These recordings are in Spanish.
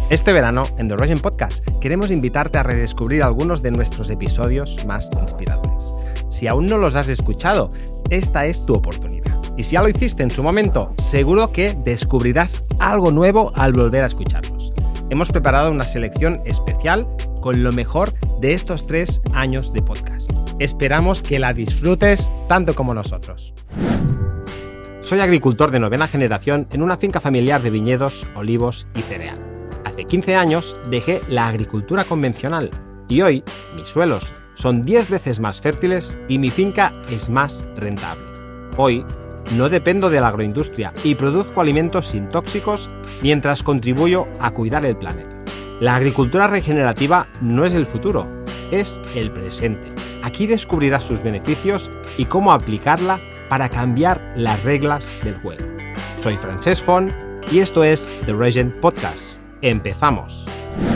Este verano, en The Regen Podcast, queremos invitarte a redescubrir algunos de nuestros episodios más inspiradores. Si aún no los has escuchado, esta es tu oportunidad. Y si ya lo hiciste en su momento, seguro que descubrirás algo nuevo al volver a escucharlos. Hemos preparado una selección especial con lo mejor de estos 3 años de podcast. Esperamos que la disfrutes tanto como nosotros. Soy agricultor de 9ª generación en una finca familiar de viñedos, olivos y cereal. Hace 15 años dejé la agricultura convencional y hoy mis suelos son 10 veces más fértiles y mi finca es más rentable. Hoy no dependo de la agroindustria y produzco alimentos sin tóxicos mientras contribuyo a cuidar el planeta. La agricultura regenerativa no es el futuro, es el presente. Aquí descubrirás sus beneficios y cómo aplicarla para cambiar las reglas del juego. Soy Francesc Font y esto es The Regen Podcast. ¡Empezamos!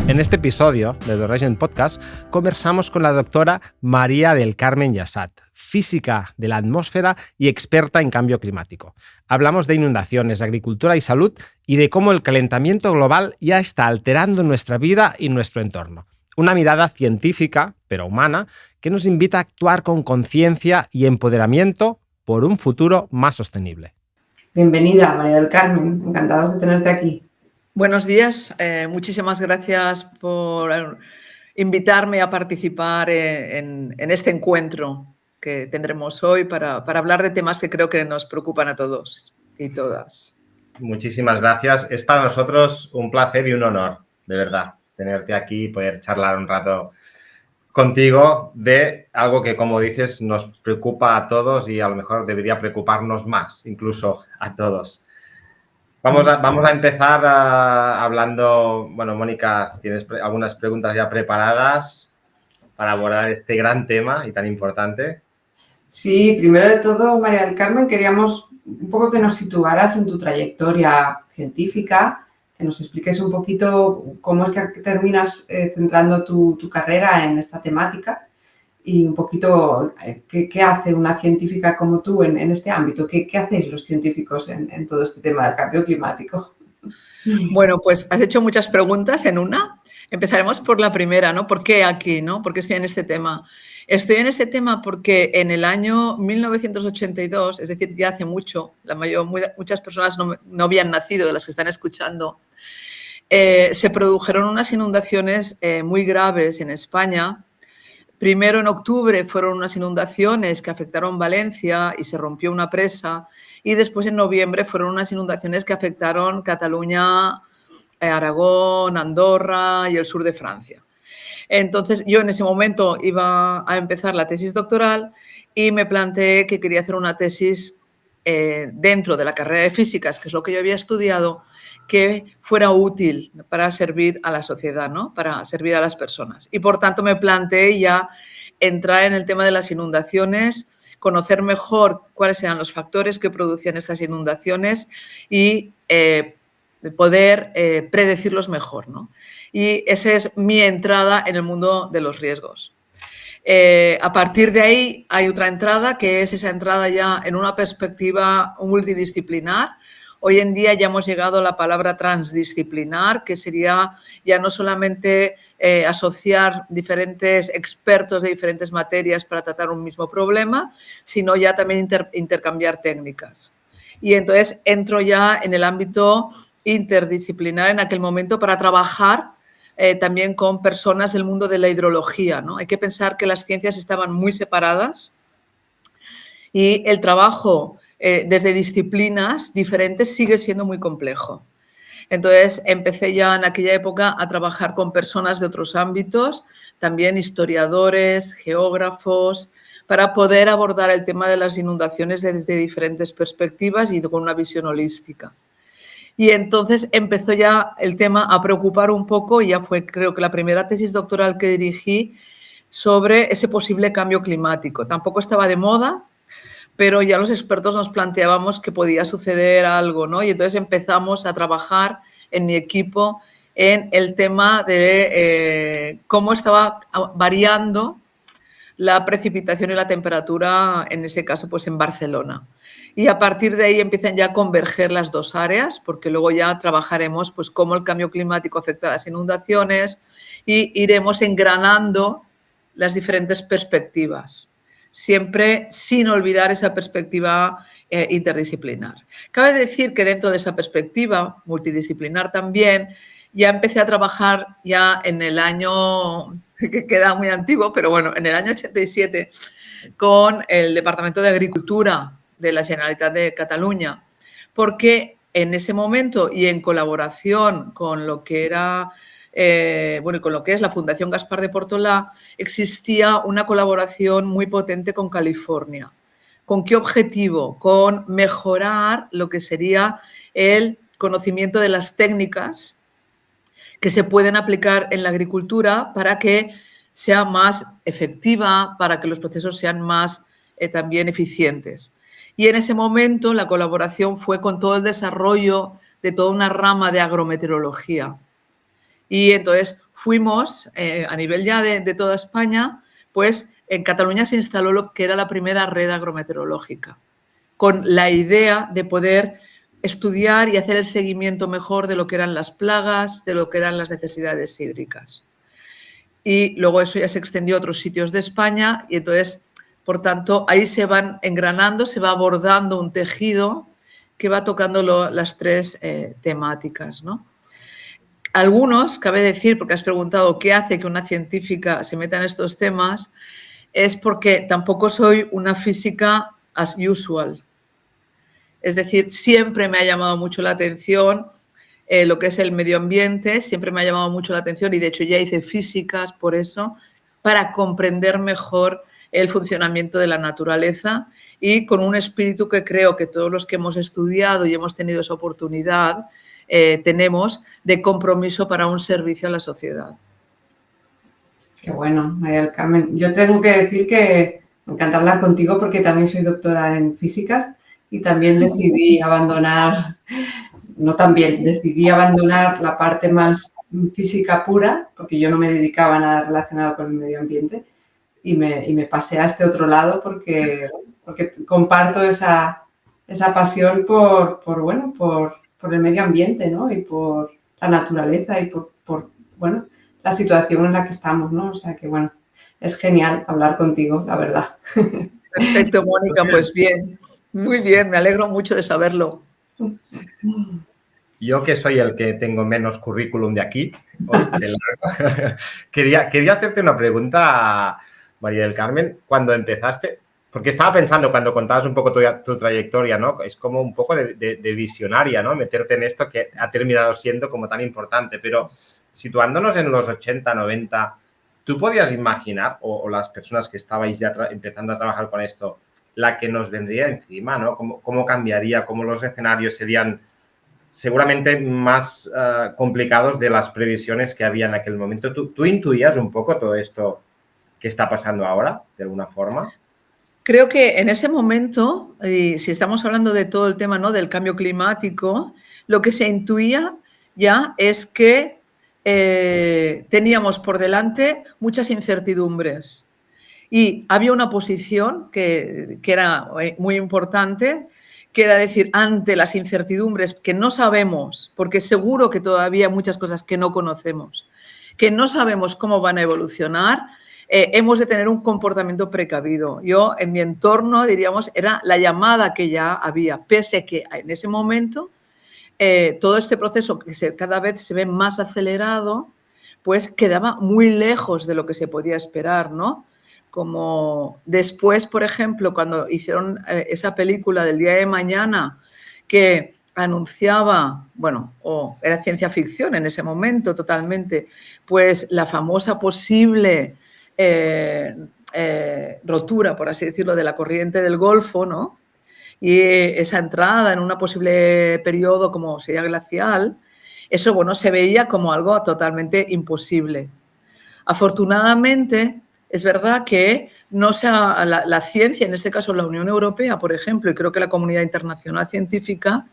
En este episodio de The Regen Podcast conversamos con la doctora María del Carmen Yassat, física de la atmósfera y experta en cambio climático. Hablamos de inundaciones, agricultura y salud y de cómo el calentamiento global ya está alterando nuestra vida y nuestro entorno. Una mirada científica, pero humana, que nos invita a actuar con conciencia y empoderamiento por un futuro más sostenible. Bienvenida, María del Carmen. Encantados de tenerte aquí. Buenos días. Muchísimas gracias por invitarme a participar en este encuentro que tendremos hoy para hablar de temas que creo que nos preocupan a todos y todas. Muchísimas gracias. Es para nosotros un placer y un honor, de verdad, tenerte aquí y poder charlar un rato contigo de algo que, como dices, nos preocupa a todos y a lo mejor debería preocuparnos más, incluso a todos. Vamos a empezar hablando, bueno, Mónica, tienes algunas preguntas ya preparadas para abordar este gran tema y tan importante. Sí, primero de todo, María del Carmen, queríamos un poco que nos situaras en tu trayectoria científica, que nos expliques un poquito cómo es que terminas centrando tu carrera en esta temática y un poquito qué hace una científica como tú en este ámbito. ¿Qué hacéis los científicos en todo este tema del cambio climático? Bueno, pues has hecho muchas preguntas en una. Empezaremos por la primera, ¿no? ¿Por qué aquí, no? ¿Por qué estoy en este tema? Estoy en este tema porque en el año 1982, es decir, ya hace mucho, muchas personas no habían nacido, de las que están escuchando, se produjeron unas inundaciones muy graves en España. Primero, en octubre, fueron unas inundaciones que afectaron Valencia y se rompió una presa. Y después, en noviembre, fueron unas inundaciones que afectaron Cataluña, Aragón, Andorra y el sur de Francia. Entonces, yo en ese momento iba a empezar la tesis doctoral y me planteé que quería hacer una tesis dentro de la carrera de físicas, que es lo que yo había estudiado, que fuera útil para servir a la sociedad, ¿no? Para servir a las personas. Y, por tanto, me planteé ya entrar en el tema de las inundaciones, conocer mejor cuáles eran los factores que producían estas inundaciones y poder predecirlos mejor, ¿no? Y esa es mi entrada en el mundo de los riesgos. A partir de ahí hay otra entrada, que es esa entrada ya en una perspectiva multidisciplinar. Hoy en día ya hemos llegado a la palabra transdisciplinar, que sería ya no solamente asociar diferentes expertos de diferentes materias para tratar un mismo problema, sino ya también intercambiar técnicas. Y entonces entro ya en el ámbito interdisciplinar en aquel momento para trabajar también con personas del mundo de la hidrología, ¿no? Hay que pensar que las ciencias estaban muy separadas y el trabajo desde disciplinas diferentes sigue siendo muy complejo. Entonces, empecé ya en aquella época a trabajar con personas de otros ámbitos, también historiadores, geógrafos, para poder abordar el tema de las inundaciones desde diferentes perspectivas y con una visión holística. Y entonces empezó ya el tema a preocupar un poco y ya fue, creo que, la primera tesis doctoral que dirigí sobre ese posible cambio climático. Tampoco estaba de moda, pero ya los expertos nos planteábamos que podía suceder algo, ¿no? Y entonces empezamos a trabajar en mi equipo en el tema de cómo estaba variando la precipitación y la temperatura, en ese caso, pues en Barcelona. y a partir de ahí empiezan ya a converger las dos áreas, porque luego ya trabajaremos pues cómo el cambio climático afecta a las inundaciones y iremos engranando las diferentes perspectivas, siempre sin olvidar esa perspectiva interdisciplinar. Cabe decir que dentro de esa perspectiva multidisciplinar también ya empecé a trabajar ya en el año, que queda muy antiguo, pero bueno, en el año 87 con el Departamento de Agricultura de la Generalitat de Cataluña, porque en ese momento y en colaboración con lo que era, con lo que es la Fundación Gaspar de Portolà, existía una colaboración muy potente con California. ¿Con qué objetivo? Con mejorar lo que sería el conocimiento de las técnicas que se pueden aplicar en la agricultura para que sea más efectiva, para que los procesos sean más también eficientes. Y en ese momento la colaboración fue con todo el desarrollo de toda una rama de agrometeorología. Y entonces fuimos, a nivel ya de toda España, pues en Cataluña se instaló lo que era la primera red agrometeorológica, con la idea de poder estudiar y hacer el seguimiento mejor de lo que eran las plagas, de lo que eran las necesidades hídricas. Y luego eso ya se extendió a otros sitios de España y entonces, por tanto, ahí se van engranando, se va abordando un tejido que va tocando las tres temáticas, ¿no? Algunos, cabe decir, porque has preguntado qué hace que una científica se meta en estos temas, es porque tampoco soy una física as usual. Es decir, siempre me ha llamado mucho la atención lo que es el medio ambiente, siempre me ha llamado mucho la atención y de hecho ya hice físicas por eso, para comprender mejor el funcionamiento de la naturaleza y con un espíritu que creo que todos los que hemos estudiado y hemos tenido esa oportunidad tenemos de compromiso para un servicio a la sociedad. Qué bueno, María del Carmen. Yo tengo que decir que me encanta hablar contigo porque también soy doctora en físicas y también decidí abandonar, decidí abandonar la parte más física pura porque yo no me dedicaba a nada relacionado con el medio ambiente y me pasé a este otro lado porque comparto esa pasión por el medio ambiente, ¿no? Y por la naturaleza y por la situación en la que estamos, ¿no? O sea que, bueno, es genial hablar contigo, la verdad. Perfecto, Mónica, pues bien, muy bien, me alegro mucho de saberlo. Yo que soy el que tengo menos currículum de aquí, quería hacerte una pregunta, María del Carmen, cuando empezaste, porque estaba pensando cuando contabas un poco tu trayectoria, ¿no? Es como un poco de visionaria, ¿no? Meterte en esto que ha terminado siendo como tan importante, pero situándonos en los 80, 90, ¿tú podías imaginar, o las personas que estabais ya empezando a trabajar con esto, la que nos vendría encima, ¿no? ¿Cómo cambiaría? ¿Cómo los escenarios serían seguramente más complicados de las previsiones que había en aquel momento? ¿Tú intuías un poco todo esto que está pasando ahora, de alguna forma? Creo que en ese momento, y si estamos hablando de todo el tema, ¿no?, del cambio climático, lo que se intuía ya es que teníamos por delante muchas incertidumbres y había una posición que era muy importante, que era decir, ante las incertidumbres que no sabemos, porque seguro que todavía hay muchas cosas que no conocemos, que no sabemos cómo van a evolucionar, hemos de tener un comportamiento precavido. Yo, en mi entorno, diríamos, era la llamada que ya había, pese a que en ese momento todo este proceso que cada vez se ve más acelerado, pues quedaba muy lejos de lo que se podía esperar, ¿no? Como después, por ejemplo, cuando hicieron esa película del día de mañana que anunciaba, o era ciencia ficción en ese momento totalmente, pues la famosa posible rotura, por así decirlo, de la corriente del Golfo, ¿no? Y esa entrada en un posible periodo como sería glacial, eso, se veía como algo totalmente imposible. Afortunadamente, es verdad que la ciencia, en este caso la Unión Europea, por ejemplo, y creo que la comunidad internacional científica,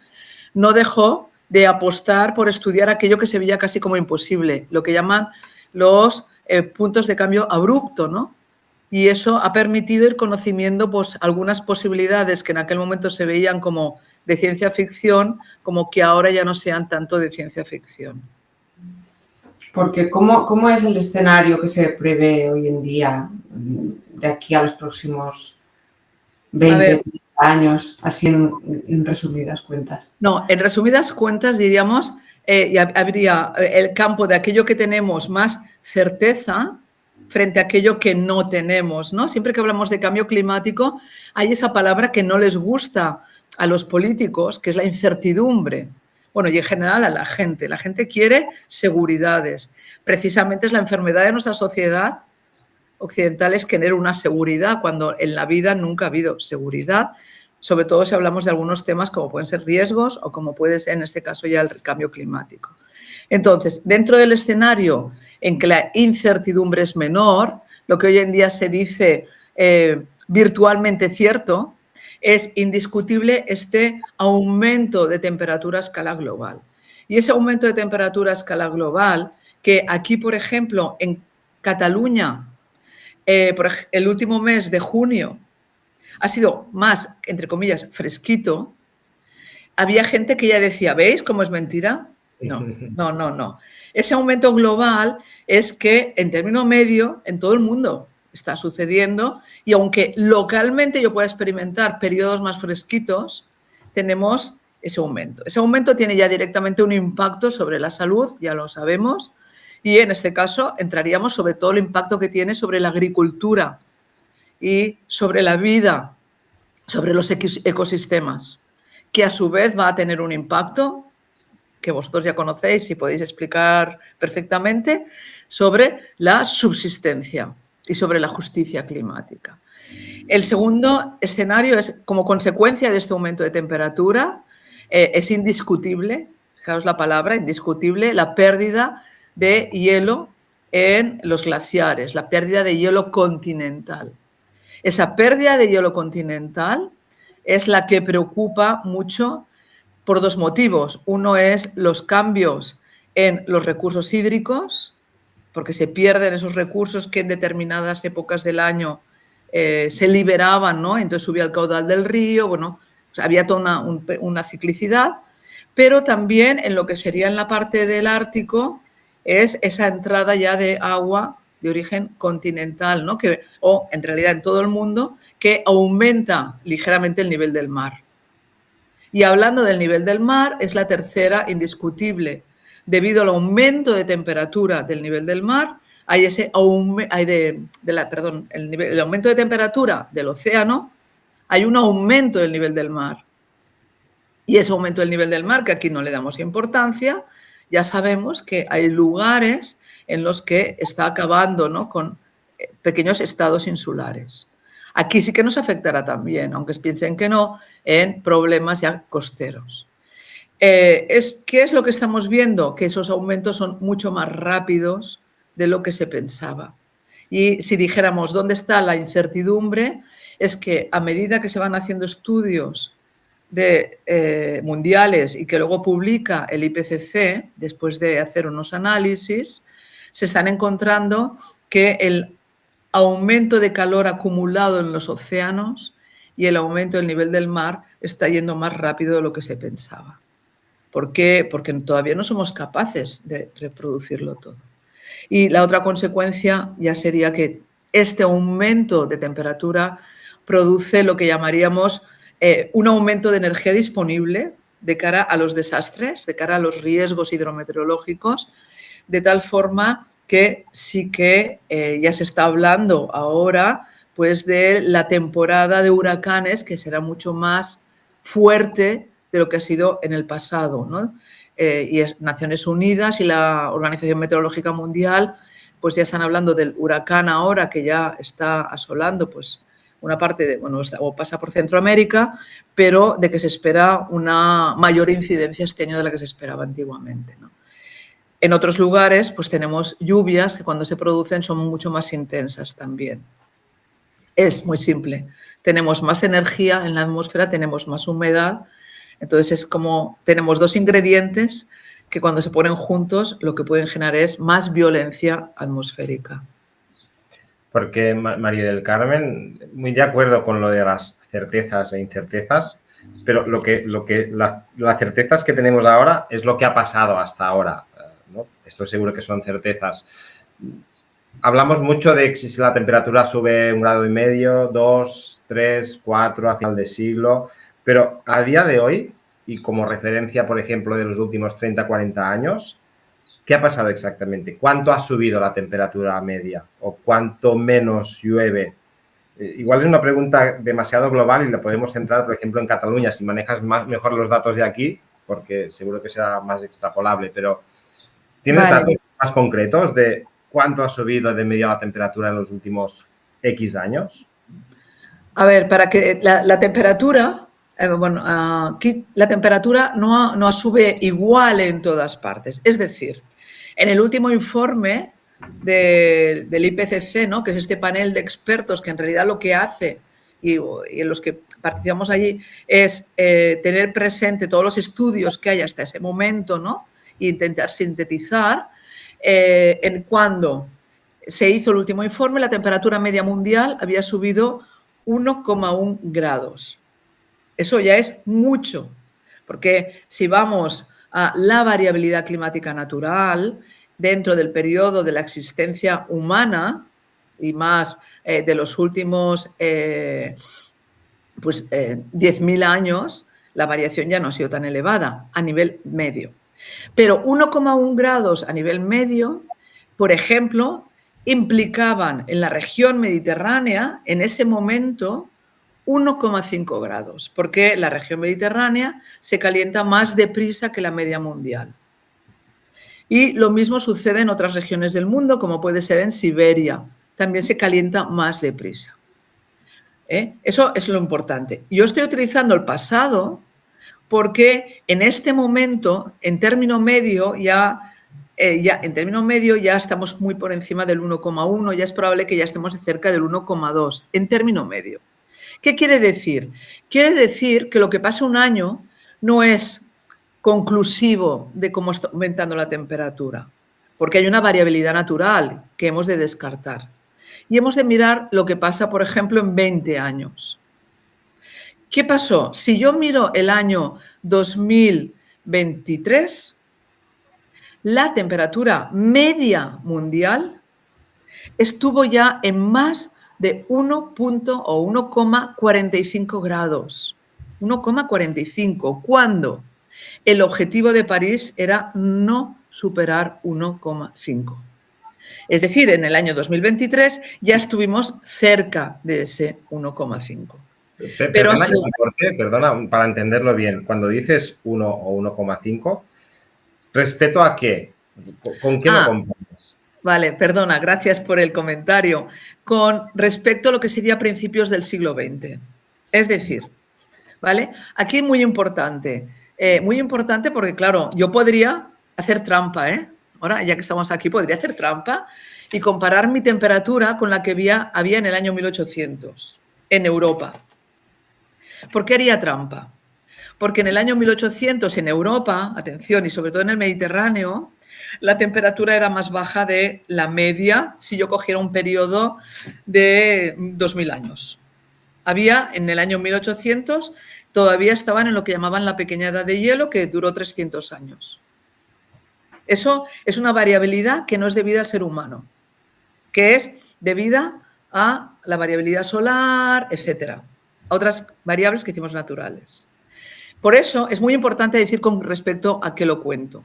no dejó de apostar por estudiar aquello que se veía casi como imposible, lo que llaman los puntos de cambio abrupto, ¿no? y eso ha permitido ir conociendo pues, algunas posibilidades que en aquel momento se veían como de ciencia ficción, como que ahora ya no sean tanto de ciencia ficción. Porque ¿cómo es el escenario que se prevé hoy en día de aquí a los próximos 20 años, así en resumidas cuentas? No, en resumidas cuentas diríamos, habría el campo de aquello que tenemos más certeza frente a aquello que no tenemos, ¿no? Siempre que hablamos de cambio climático hay esa palabra que no les gusta a los políticos, que es la incertidumbre. Bueno, y en general a la gente. La gente quiere seguridades. Precisamente es la enfermedad de nuestra sociedad occidental, es querer una seguridad, cuando en la vida nunca ha habido seguridad, sobre todo si hablamos de algunos temas como pueden ser riesgos o como puede ser en este caso ya el cambio climático. Entonces, dentro del escenario en que la incertidumbre es menor, lo que hoy en día se dice virtualmente cierto, es indiscutible este aumento de temperatura a escala global. Y ese aumento de temperatura a escala global, que aquí, por ejemplo, en Cataluña, el último mes de junio, ha sido más, entre comillas, fresquito, había gente que ya decía, ¿veis cómo es mentira? No. Ese aumento global es que en término medio, en todo el mundo está sucediendo, y aunque localmente yo pueda experimentar periodos más fresquitos, tenemos ese aumento. Ese aumento tiene ya directamente un impacto sobre la salud, ya lo sabemos, y en este caso entraríamos sobre todo el impacto que tiene sobre la agricultura y sobre la vida, sobre los ecosistemas, que a su vez va a tener un impacto que vosotros ya conocéis y podéis explicar perfectamente sobre la subsistencia y sobre la justicia climática. El segundo escenario es, como consecuencia de este aumento de temperatura, es indiscutible, fijaos la palabra, indiscutible, la pérdida de hielo en los glaciares, la pérdida de hielo continental. Esa pérdida de hielo continental es la que preocupa mucho por dos motivos. Uno es los cambios en los recursos hídricos, porque se pierden esos recursos que en determinadas épocas del año se liberaban, ¿no? Entonces subía el caudal del río, bueno, o sea, había toda una ciclicidad, pero también en lo que sería en la parte del Ártico es esa entrada ya de agua de origen continental, ¿no? O en realidad en todo el mundo, que aumenta ligeramente el nivel del mar. Y hablando del nivel del mar, es la tercera indiscutible. Debido al aumento de temperatura del nivel del mar, hay ese el aumento de temperatura del océano, hay un aumento del nivel del mar. Y ese aumento del nivel del mar, que aquí no le damos importancia, ya sabemos que hay lugares en los que está acabando, ¿no?, con pequeños estados insulares. Aquí sí que nos afectará también, aunque piensen que no, en problemas ya costeros. ¿Qué es lo que estamos viendo? Que esos aumentos son mucho más rápidos de lo que se pensaba. Y si dijéramos dónde está la incertidumbre, es que a medida que se van haciendo estudios mundiales y que luego publica el IPCC, después de hacer unos análisis, se están encontrando que el aumento de calor acumulado en los océanos y el aumento del nivel del mar está yendo más rápido de lo que se pensaba. ¿Por qué? Porque todavía no somos capaces de reproducirlo todo. Y la otra consecuencia ya sería que este aumento de temperatura produce lo que llamaríamos un aumento de energía disponible de cara a los desastres, de cara a los riesgos hidrometeorológicos, de tal forma que sí que ya se está hablando ahora pues de la temporada de huracanes, que será mucho más fuerte de lo que ha sido en el pasado, ¿no? Y Naciones Unidas y la Organización Meteorológica Mundial pues ya están hablando del huracán ahora, que ya está asolando pues una parte o pasa por Centroamérica, pero de que se espera una mayor incidencia este año de la que se esperaba antiguamente, ¿no? En otros lugares pues tenemos lluvias que cuando se producen son mucho más intensas también. Es muy simple. Tenemos más energía en la atmósfera, tenemos más humedad. Entonces es como tenemos dos ingredientes que cuando se ponen juntos lo que pueden generar es más violencia atmosférica. Porque María del Carmen, muy de acuerdo con lo de las certezas e incertezas, pero las certezas que tenemos ahora es lo que ha pasado hasta ahora, ¿no? Estoy seguro que son certezas. Hablamos mucho de que si la temperatura sube 1,5 grados, 2, 3, 4 a final de siglo, pero a día de hoy, y como referencia, por ejemplo, de los últimos 30, 40 años, ¿qué ha pasado exactamente? ¿Cuánto ha subido la temperatura media? ¿O cuánto menos llueve? Igual es una pregunta demasiado global y la podemos centrar, por ejemplo, en Cataluña, si manejas mejor los datos de aquí, porque seguro que será más extrapolable, pero ¿tienes datos más concretos de cuánto ha subido de media la temperatura en los últimos X años? A ver, para que la temperatura, aquí la temperatura no sube igual en todas partes. Es decir, en el último informe del IPCC, ¿no?, que es este panel de expertos que en realidad lo que hace, y en los que participamos allí, es tener presente todos los estudios que hay hasta ese momento, ¿no?, e intentar sintetizar. En cuando se hizo el último informe, la temperatura media mundial había subido 1,1 grados. Eso ya es mucho, porque si vamos a la variabilidad climática natural dentro del periodo de la existencia humana y más de los últimos 10.000 años, la variación ya no ha sido tan elevada a nivel medio. Pero 1,1 grados a nivel medio, por ejemplo, implicaban en la región mediterránea, en ese momento, 1,5 grados, porque la región mediterránea se calienta más deprisa que la media mundial. Y lo mismo sucede en otras regiones del mundo, como puede ser en Siberia. También se calienta más deprisa. Eso es lo importante. Yo estoy utilizando el pasado porque en este momento, en término medio, ya estamos muy por encima del 1,1, ya es probable que ya estemos cerca del 1,2, en término medio. ¿Qué quiere decir? Quiere decir que lo que pasa un año no es conclusivo de cómo está aumentando la temperatura, porque hay una variabilidad natural que hemos de descartar. Y hemos de mirar lo que pasa, por ejemplo, en 20 años. ¿Qué pasó? Si yo miro el año 2023, la temperatura media mundial estuvo ya en más de 1,45 grados. 1,45, cuando el objetivo de París era no superar 1,5. Es decir, en el año 2023 ya estuvimos cerca de ese 1,5. Perdona, para entenderlo bien, cuando dices 1 o 1,5, ¿respecto a qué? ¿Con qué lo comparas? Vale, perdona, gracias por el comentario. Con respecto a lo que sería principios del siglo XX. Es decir, ¿vale? Aquí muy importante porque, claro, yo podría hacer trampa, Ahora, ya que estamos aquí, podría hacer trampa y comparar mi temperatura con la que había en el año 1800 en Europa. ¿Por qué haría trampa? Porque en el año 1800 en Europa, atención, y sobre todo en el Mediterráneo, la temperatura era más baja de la media si yo cogiera un periodo de 2000 años. Había, en el año 1800, todavía estaban en lo que llamaban la pequeña edad de hielo, que duró 300 años. Eso es una variabilidad que no es debida al ser humano, que es debida a la variabilidad solar, etcétera, a otras variables que hicimos naturales. Por eso es muy importante decir con respecto a qué lo cuento.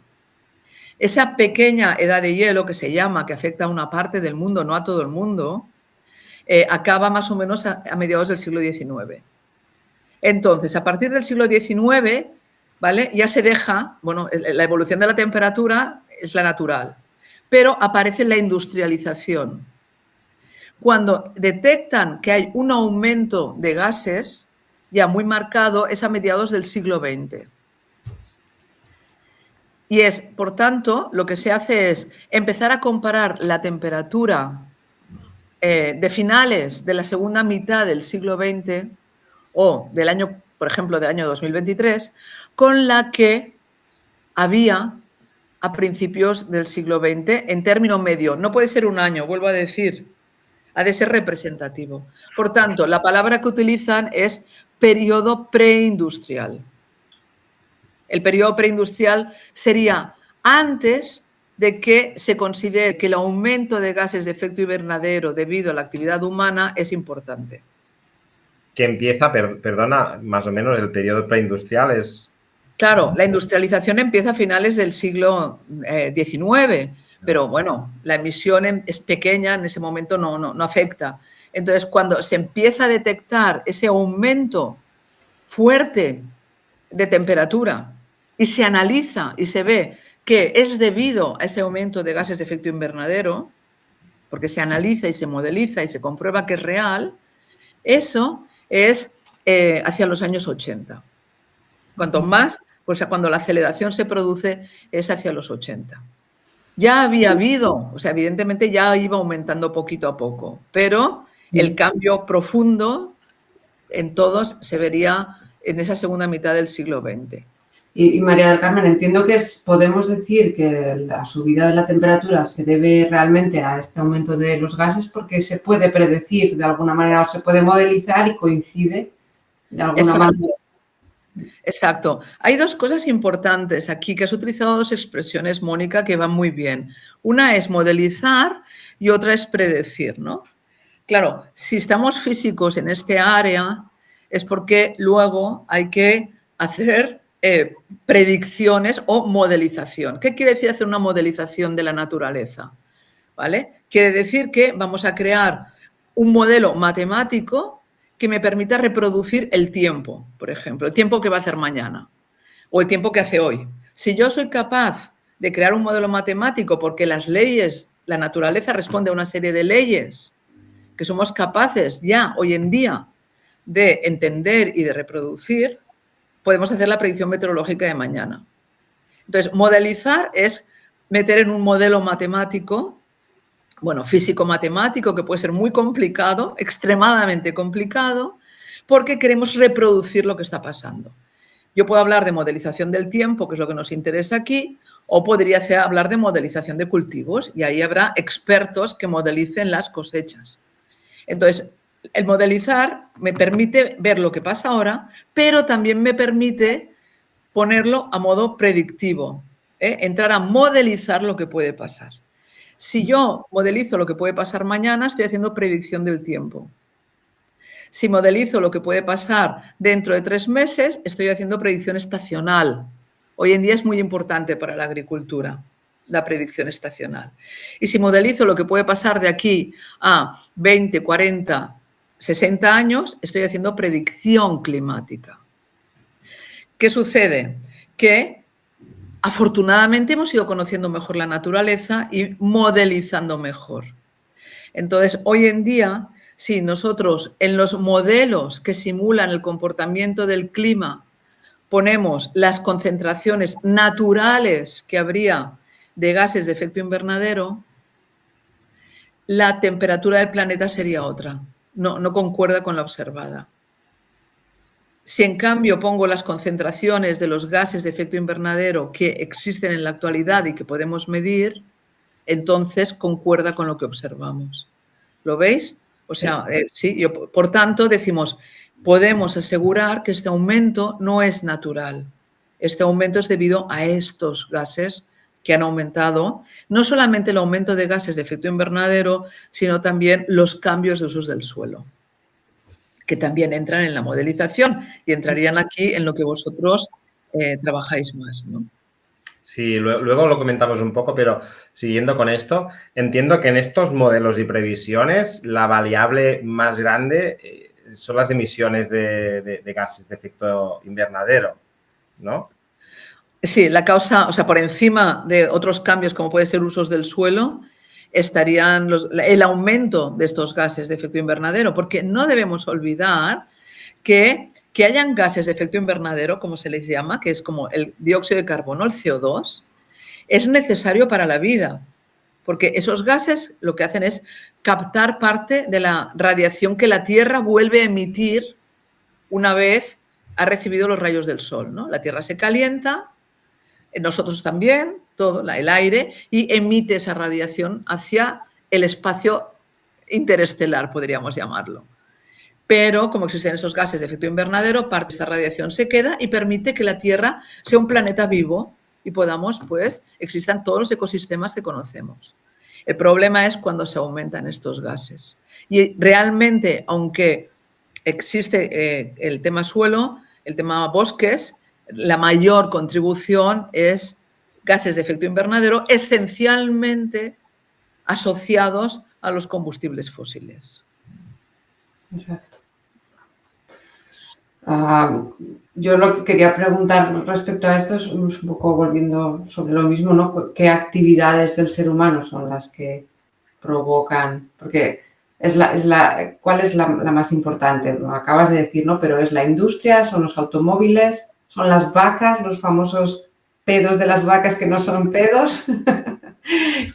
Esa pequeña edad de hielo que se llama, que afecta a una parte del mundo, no a todo el mundo, acaba más o menos a mediados del siglo XIX. Entonces, a partir del siglo XIX, ¿vale?, ya se deja, la evolución de la temperatura es la natural, pero aparece la industrialización. Cuando detectan que hay un aumento de gases ya muy marcado, es a mediados del siglo XX. Y es, por tanto, lo que se hace es empezar a comparar la temperatura de finales de la segunda mitad del siglo XX o del año, por ejemplo, del año 2023, con la que había a principios del siglo XX en término medio. No puede ser un año, vuelvo a decir, ha de ser representativo. Por tanto, la palabra que utilizan es periodo preindustrial. El periodo preindustrial sería antes de que se considere que el aumento de gases de efecto invernadero debido a la actividad humana es importante. Que empieza, perdona, más o menos el periodo preindustrial es... Claro, la industrialización empieza a finales del siglo XIX, pero bueno, la emisión es pequeña, en ese momento no afecta. Entonces, cuando se empieza a detectar ese aumento fuerte de temperatura y se analiza y se ve que es debido a ese aumento de gases de efecto invernadero, porque se analiza y se modeliza y se comprueba que es real, eso es hacia los años 80. Cuanto más, pues cuando la aceleración se produce es hacia los 80. Ya había habido, o sea, evidentemente ya iba aumentando poquito a poco, pero el cambio profundo en todos se vería en esa segunda mitad del siglo XX. Y María del Carmen, entiendo que podemos decir que la subida de la temperatura se debe realmente a este aumento de los gases porque se puede predecir de alguna manera o se puede modelizar y coincide de alguna manera. Exacto. Hay dos cosas importantes aquí, que has utilizado dos expresiones, Mónica, que van muy bien. Una es modelizar y otra es predecir, ¿no? Claro, si estamos físicos en este área es porque luego hay que hacer predicciones o modelización. ¿Qué quiere decir hacer una modelización de la naturaleza? ¿Vale? Quiere decir que vamos a crear un modelo matemático que me permita reproducir el tiempo, por ejemplo, el tiempo que va a hacer mañana o el tiempo que hace hoy. Si yo soy capaz de crear un modelo matemático porque las leyes, la naturaleza responde a una serie de leyes que somos capaces ya hoy en día de entender y de reproducir, podemos hacer la predicción meteorológica de mañana. Entonces, modelizar es meter en un modelo matemático, bueno, físico-matemático, que puede ser muy complicado, extremadamente complicado, porque queremos reproducir lo que está pasando. Yo puedo hablar de modelización del tiempo, que es lo que nos interesa aquí, o podría hablar de modelización de cultivos, y ahí habrá expertos que modelicen las cosechas. Entonces, el modelizar me permite ver lo que pasa ahora, pero también me permite ponerlo a modo predictivo, entrar a modelizar lo que puede pasar. Si yo modelizo lo que puede pasar mañana, estoy haciendo predicción del tiempo. Si modelizo lo que puede pasar dentro de 3 meses, estoy haciendo predicción estacional. Hoy en día es muy importante para la agricultura la predicción estacional. Y si modelizo lo que puede pasar de aquí a 20, 40, 60 años, estoy haciendo predicción climática. ¿Qué sucede? Que afortunadamente hemos ido conociendo mejor la naturaleza y modelizando mejor. Entonces, hoy en día, si nosotros en los modelos que simulan el comportamiento del clima ponemos las concentraciones naturales que habría de gases de efecto invernadero, la temperatura del planeta sería otra, no concuerda con la observada. Si en cambio pongo las concentraciones de los gases de efecto invernadero que existen en la actualidad y que podemos medir, entonces concuerda con lo que observamos. ¿Lo veis? O sea, sí, por tanto decimos, podemos asegurar que este aumento no es natural. Este aumento es debido a estos gases que han aumentado, no solamente el aumento de gases de efecto invernadero, sino también los cambios de usos del suelo, que también entran en la modelización y entrarían aquí en lo que vosotros trabajáis más, ¿no? Sí, luego lo comentamos un poco, pero siguiendo con esto, entiendo que en estos modelos y previsiones la variable más grande son las emisiones de gases de efecto invernadero, ¿no? Sí, la causa, o sea, por encima de otros cambios como puede ser usos del suelo, estarían el aumento de estos gases de efecto invernadero, porque no debemos olvidar que hayan gases de efecto invernadero, como se les llama, que es como el dióxido de carbono, el CO2, es necesario para la vida, porque esos gases lo que hacen es captar parte de la radiación que la Tierra vuelve a emitir una vez ha recibido los rayos del sol, ¿no? La Tierra se calienta, nosotros también, todo el aire, y emite esa radiación hacia el espacio interestelar, podríamos llamarlo. Pero como existen esos gases de efecto invernadero, parte de esta radiación se queda y permite que la Tierra sea un planeta vivo y podamos, pues, existan todos los ecosistemas que conocemos. El problema es cuando se aumentan estos gases. Y realmente, aunque existe el tema suelo, el tema bosques, la mayor contribución es gases de efecto invernadero, esencialmente asociados a los combustibles fósiles. Exacto. Yo lo que quería preguntar respecto a esto es un poco volviendo sobre lo mismo, ¿no? ¿Qué actividades del ser humano son las que provocan? Porque ¿cuál es la más importante? Lo acabas de decir, ¿no? Pero ¿es la industria? ¿Son los automóviles? ¿Son las vacas? ¿Los famosos pedos de las vacas que no son pedos?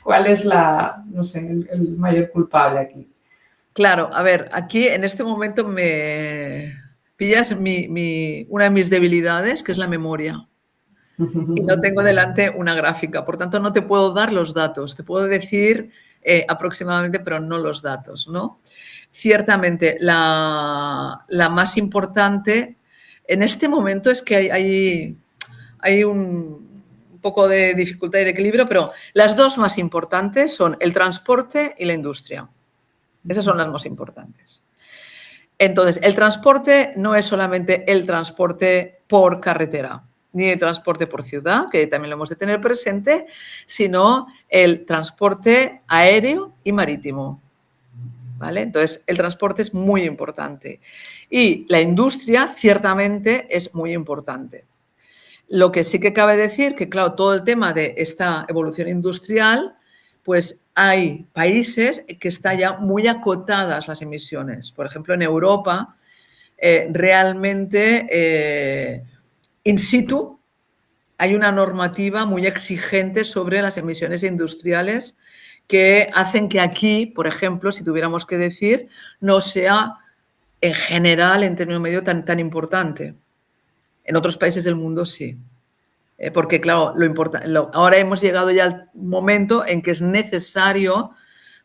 ¿Cuál es no sé, el mayor culpable aquí? Claro, a ver, aquí en este momento me pillas una de mis debilidades, que es la memoria. Y no tengo delante una gráfica, por tanto no te puedo dar los datos, te puedo decir aproximadamente, pero no los datos, ¿no? Ciertamente, la más importante en este momento es que hay un poco de dificultad y de equilibrio, pero las dos más importantes son el transporte y la industria. Esas son las más importantes. Entonces, el transporte no es solamente el transporte por carretera, ni el transporte por ciudad, que también lo hemos de tener presente, sino el transporte aéreo y marítimo. ¿Vale? Entonces, el transporte es muy importante. Y la industria, ciertamente, es muy importante. Lo que sí que cabe decir que, claro, todo el tema de esta evolución industrial, pues hay países que están ya muy acotadas las emisiones. Por ejemplo, en Europa, realmente in situ hay una normativa muy exigente sobre las emisiones industriales que hacen que aquí, por ejemplo, si tuviéramos que decir, no sea en general, en término medio, tan importante. En otros países del mundo sí. Porque, claro, ahora hemos llegado ya al momento en que es necesario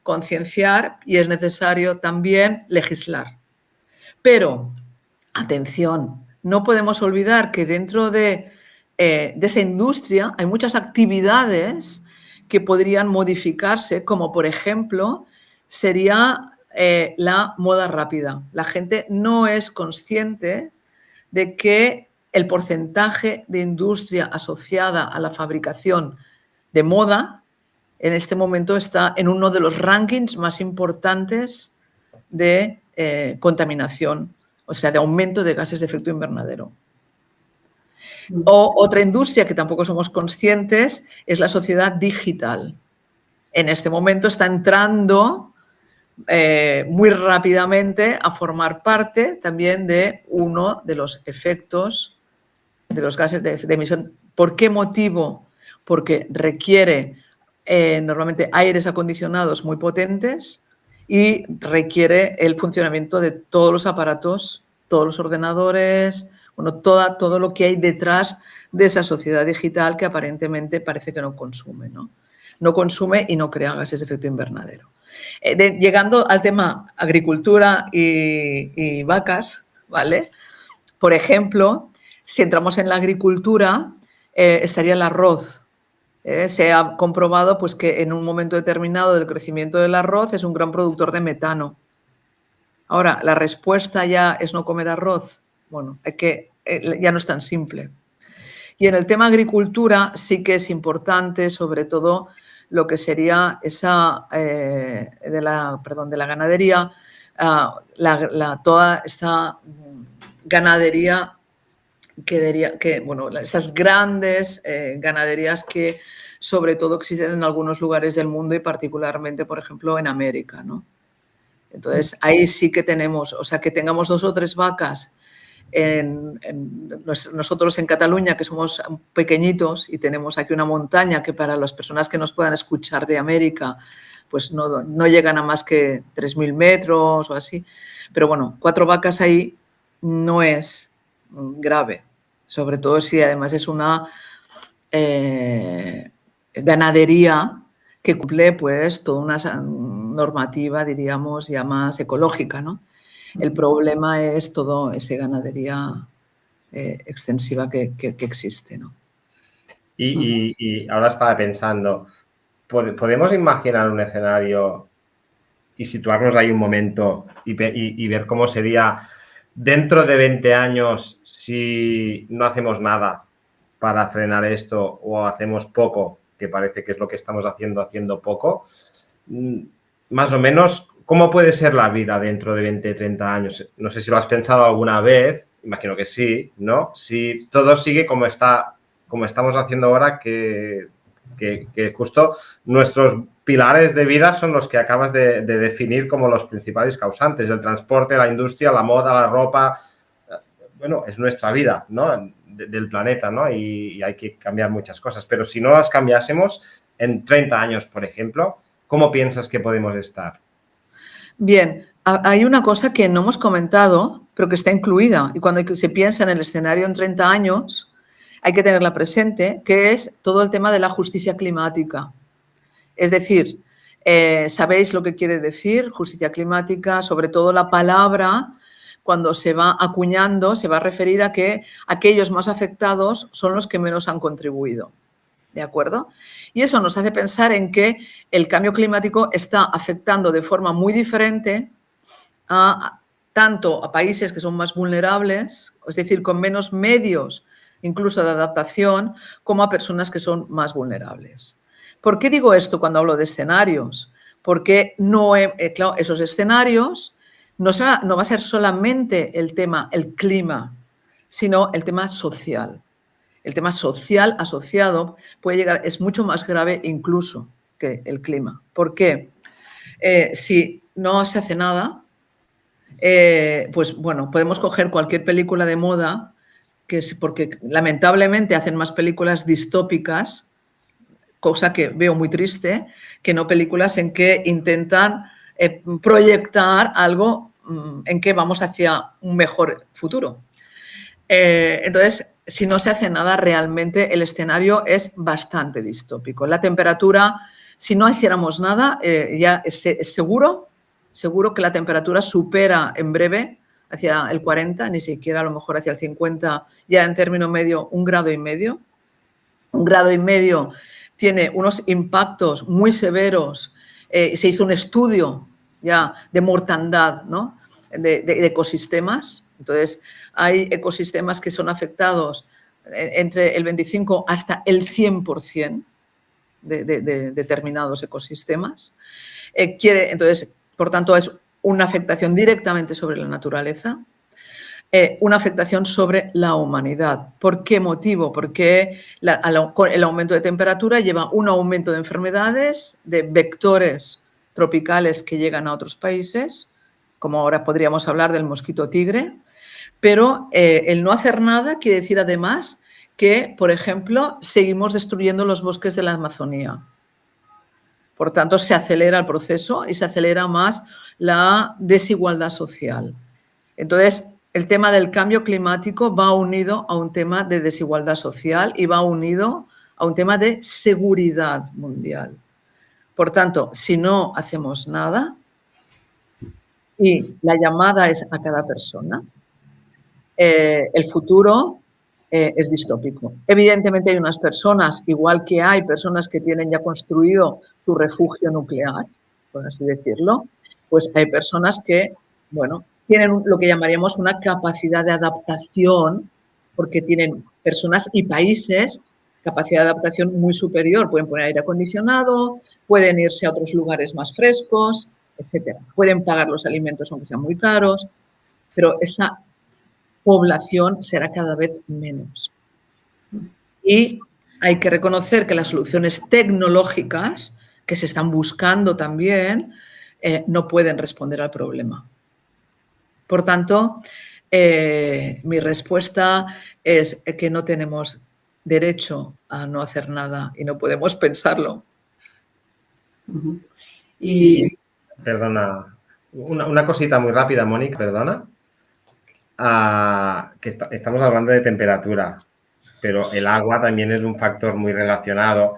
concienciar y es necesario también legislar. Pero, atención, no podemos olvidar que dentro de esa industria hay muchas actividades que podrían modificarse, como por ejemplo sería la moda rápida. La gente no es consciente de que el porcentaje de industria asociada a la fabricación de moda en este momento está en uno de los rankings más importantes de contaminación, o sea, de aumento de gases de efecto invernadero. O otra industria que tampoco somos conscientes es la sociedad digital. En este momento está entrando muy rápidamente a formar parte también de uno de los efectos de los gases de emisión. ¿Por qué motivo? Porque requiere normalmente aires acondicionados muy potentes y requiere el funcionamiento de todos los aparatos, todos los ordenadores, bueno, todo lo que hay detrás de esa sociedad digital que aparentemente parece que no consume, ¿no? No consume y no crea gases de efecto invernadero. Llegando al tema agricultura y vacas, ¿vale? Por ejemplo, si entramos en la agricultura, estaría el arroz. Se ha comprobado pues, que en un momento determinado del crecimiento del arroz es un gran productor de metano. Ahora, ¿la respuesta ya es no comer arroz? Bueno, ya no es tan simple. Y en el tema agricultura sí que es importante, sobre todo, lo que sería esa de la ganadería, toda esta ganadería esas grandes ganaderías que sobre todo existen en algunos lugares del mundo y particularmente, por ejemplo, en América, ¿no? Entonces, ahí sí que tenemos, o sea, que tengamos 2 o 3 vacas nosotros en Cataluña, que somos pequeñitos y tenemos aquí una montaña que para las personas que nos puedan escuchar de América, pues no llegan a más que 3.000 metros o así. Pero bueno, 4 vacas ahí no es grave, sobre todo si además es una ganadería que cumple pues toda una normativa, diríamos, ya más ecológica, ¿no? El problema es todo esa ganadería extensiva que existe, ¿no? Y ahora estaba pensando, ¿podemos imaginar un escenario y situarnos ahí un momento y ver cómo sería dentro de 20 años si no hacemos nada para frenar esto o hacemos poco, que parece que es lo que estamos haciendo poco? Más o menos, ¿cómo puede ser la vida dentro de 20, 30 años? No sé si lo has pensado alguna vez, imagino que sí, ¿no? Si todo sigue como estamos haciendo ahora, que justo nuestros pilares de vida son los que acabas de definir como los principales causantes: el transporte, la industria, la moda, la ropa. Bueno, es nuestra vida, ¿no? Del planeta, ¿no? Y hay que cambiar muchas cosas. Pero si no las cambiásemos en 30 años, por ejemplo, ¿cómo piensas que podemos estar? Bien, hay una cosa que no hemos comentado, pero que está incluida. Y cuando se piensa en el escenario en 30 años, hay que tenerla presente, que es todo el tema de la justicia climática. Es decir, ¿sabéis lo que quiere decir justicia climática? Sobre todo la palabra, cuando se va acuñando, se va a referir a que aquellos más afectados son los que menos han contribuido. ¿De acuerdo? Y eso nos hace pensar en que el cambio climático está afectando de forma muy diferente tanto a países que son más vulnerables, es decir, con menos medios incluso de adaptación, como a personas que son más vulnerables. ¿Por qué digo esto cuando hablo de escenarios? Porque claro, esos escenarios no va a ser solamente el tema, el clima, sino el tema social. El tema social asociado puede llegar, es mucho más grave incluso que el clima. ¿Por qué? Si no se hace nada, pues bueno, podemos coger cualquier película de moda, porque lamentablemente hacen más películas distópicas, cosa que veo muy triste, que no películas en que intentan proyectar algo en que vamos hacia un mejor futuro. Entonces, si no se hace nada, realmente el escenario es bastante distópico. La temperatura, si no hiciéramos nada, ya es seguro que la temperatura supera en breve hacia el 40, ni siquiera a lo mejor hacia el 50, ya en término medio 1,5 grados. 1,5 grados tiene unos impactos muy severos. Se hizo un estudio ya de mortandad, ¿no? de ecosistemas. Entonces, hay ecosistemas que son afectados entre el 25 hasta el 100% de determinados ecosistemas. Entonces, por tanto, es una afectación directamente sobre la naturaleza, una afectación sobre la humanidad. ¿Por qué motivo? Porque el aumento de temperatura lleva un aumento de enfermedades, de vectores tropicales que llegan a otros países, como ahora podríamos hablar del mosquito tigre, pero el no hacer nada quiere decir además que, por ejemplo, seguimos destruyendo los bosques de la Amazonía. Por tanto, se acelera el proceso y se acelera más la desigualdad social. Entonces, el tema del cambio climático va unido a un tema de desigualdad social y va unido a un tema de seguridad mundial. Por tanto, si no hacemos nada, y la llamada es a cada persona, el futuro es distópico. Evidentemente hay unas personas, igual que hay personas que tienen ya construido su refugio nuclear, por así decirlo, pues hay personas que, bueno, tienen lo que llamaríamos una capacidad de adaptación, porque tienen personas y países capacidad de adaptación muy superior. Pueden poner aire acondicionado, pueden irse a otros lugares más frescos, etcétera. Pueden pagar los alimentos aunque sean muy caros, pero esa población será cada vez menos. Y hay que reconocer que las soluciones tecnológicas que se están buscando también no pueden responder al problema. Por tanto, mi respuesta es que no tenemos derecho a no hacer nada y no podemos pensarlo. Y perdona, una cosita muy rápida, Mónica, perdona. Que estamos hablando de temperatura, pero el agua también es un factor muy relacionado.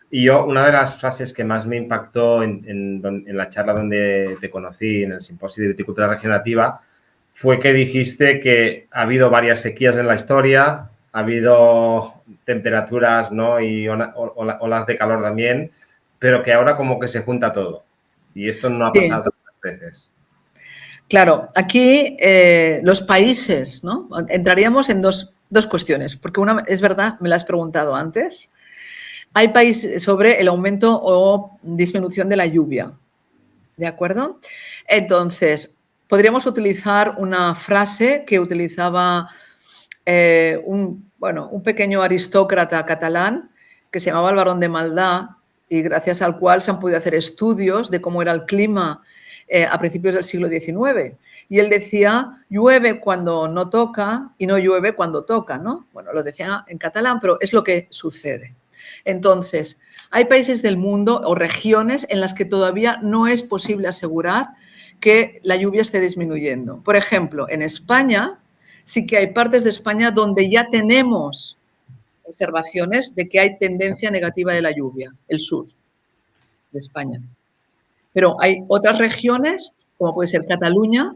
Y yo, una de las frases que más me impactó en la charla donde te conocí, en el simposio de viticultura regenerativa, fue que dijiste que ha habido varias sequías en la historia, ha habido temperaturas, ¿no? Y olas de calor también, pero que ahora como que se junta todo. Y esto no ha Sí. pasado tantas veces. Claro, aquí los países, ¿no? Entraríamos en dos cuestiones, porque una es verdad, me la has preguntado antes. Hay países sobre el aumento o disminución de la lluvia, ¿de acuerdo? Entonces, podríamos utilizar una frase que utilizaba un pequeño aristócrata catalán que se llamaba el Barón de Maldá y gracias al cual se han podido hacer estudios de cómo era el clima a principios del siglo XIX. Y él decía, llueve cuando no toca y no llueve cuando toca, ¿no? Bueno, lo decía en catalán, pero es lo que sucede. Entonces, hay países del mundo o regiones en las que todavía no es posible asegurar que la lluvia esté disminuyendo. Por ejemplo, en España sí que hay partes de España donde ya tenemos observaciones de que hay tendencia negativa de la lluvia, el sur de España. Pero hay otras regiones, como puede ser Cataluña,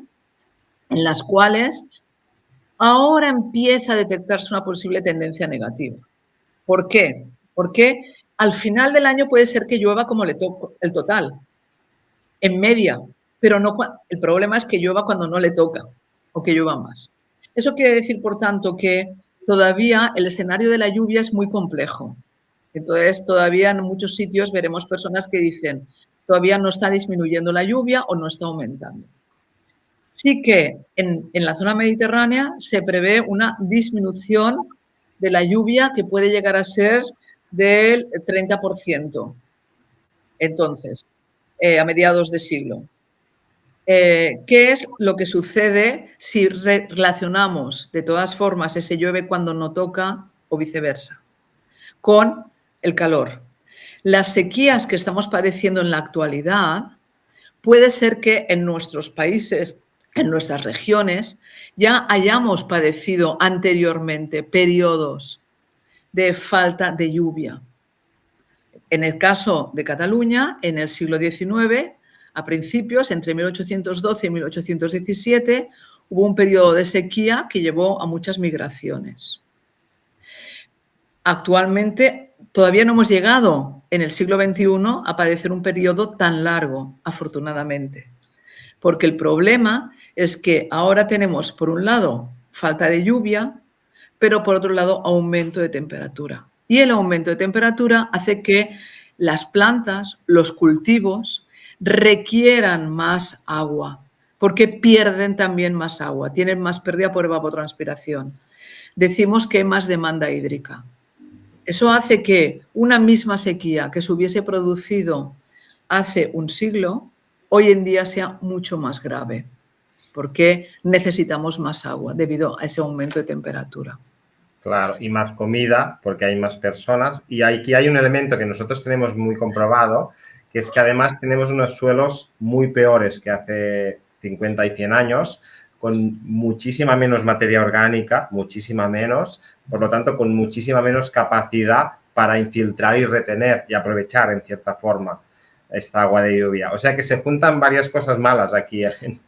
en las cuales ahora empieza a detectarse una posible tendencia negativa. ¿Por qué? Porque al final del año puede ser que llueva como le toca el total, en media, pero no, el problema es que llueva cuando no le toca o que llueva más. Eso quiere decir, por tanto, que todavía el escenario de la lluvia es muy complejo. Entonces, todavía en muchos sitios veremos personas que dicen, todavía no está disminuyendo la lluvia o no está aumentando. Sí que en la zona mediterránea se prevé una disminución de la lluvia que puede llegar a ser del 30%. Entonces, a mediados de siglo. ¿Qué es lo que sucede si relacionamos de todas formas ese llueve cuando no toca o viceversa con el calor? Las sequías que estamos padeciendo en la actualidad puede ser que en nuestros países, en nuestras regiones, ya hayamos padecido anteriormente periodos de falta de lluvia. En el caso de Cataluña, en el siglo XIX, a principios, entre 1812 y 1817, hubo un periodo de sequía que llevó a muchas migraciones. Actualmente, todavía no hemos llegado en el siglo XXI a padecer un periodo tan largo, afortunadamente. Porque el problema es que ahora tenemos, por un lado, falta de lluvia, pero por otro lado, aumento de temperatura. Y el aumento de temperatura hace que las plantas, los cultivos, requieran más agua, porque pierden también más agua, tienen más pérdida por evapotranspiración. Decimos que hay más demanda hídrica. Eso hace que una misma sequía que se hubiese producido hace un siglo, hoy en día sea mucho más grave, porque necesitamos más agua debido a ese aumento de temperatura. Claro, y más comida, porque hay más personas. Y aquí hay un elemento que nosotros tenemos muy comprobado, que es que además tenemos unos suelos muy peores que hace 50 y 100 años, con muchísima menos materia orgánica, muchísima menos, por lo tanto, con muchísima menos capacidad para infiltrar y retener y aprovechar, en cierta forma, esta agua de lluvia. O sea que se juntan varias cosas malas aquí en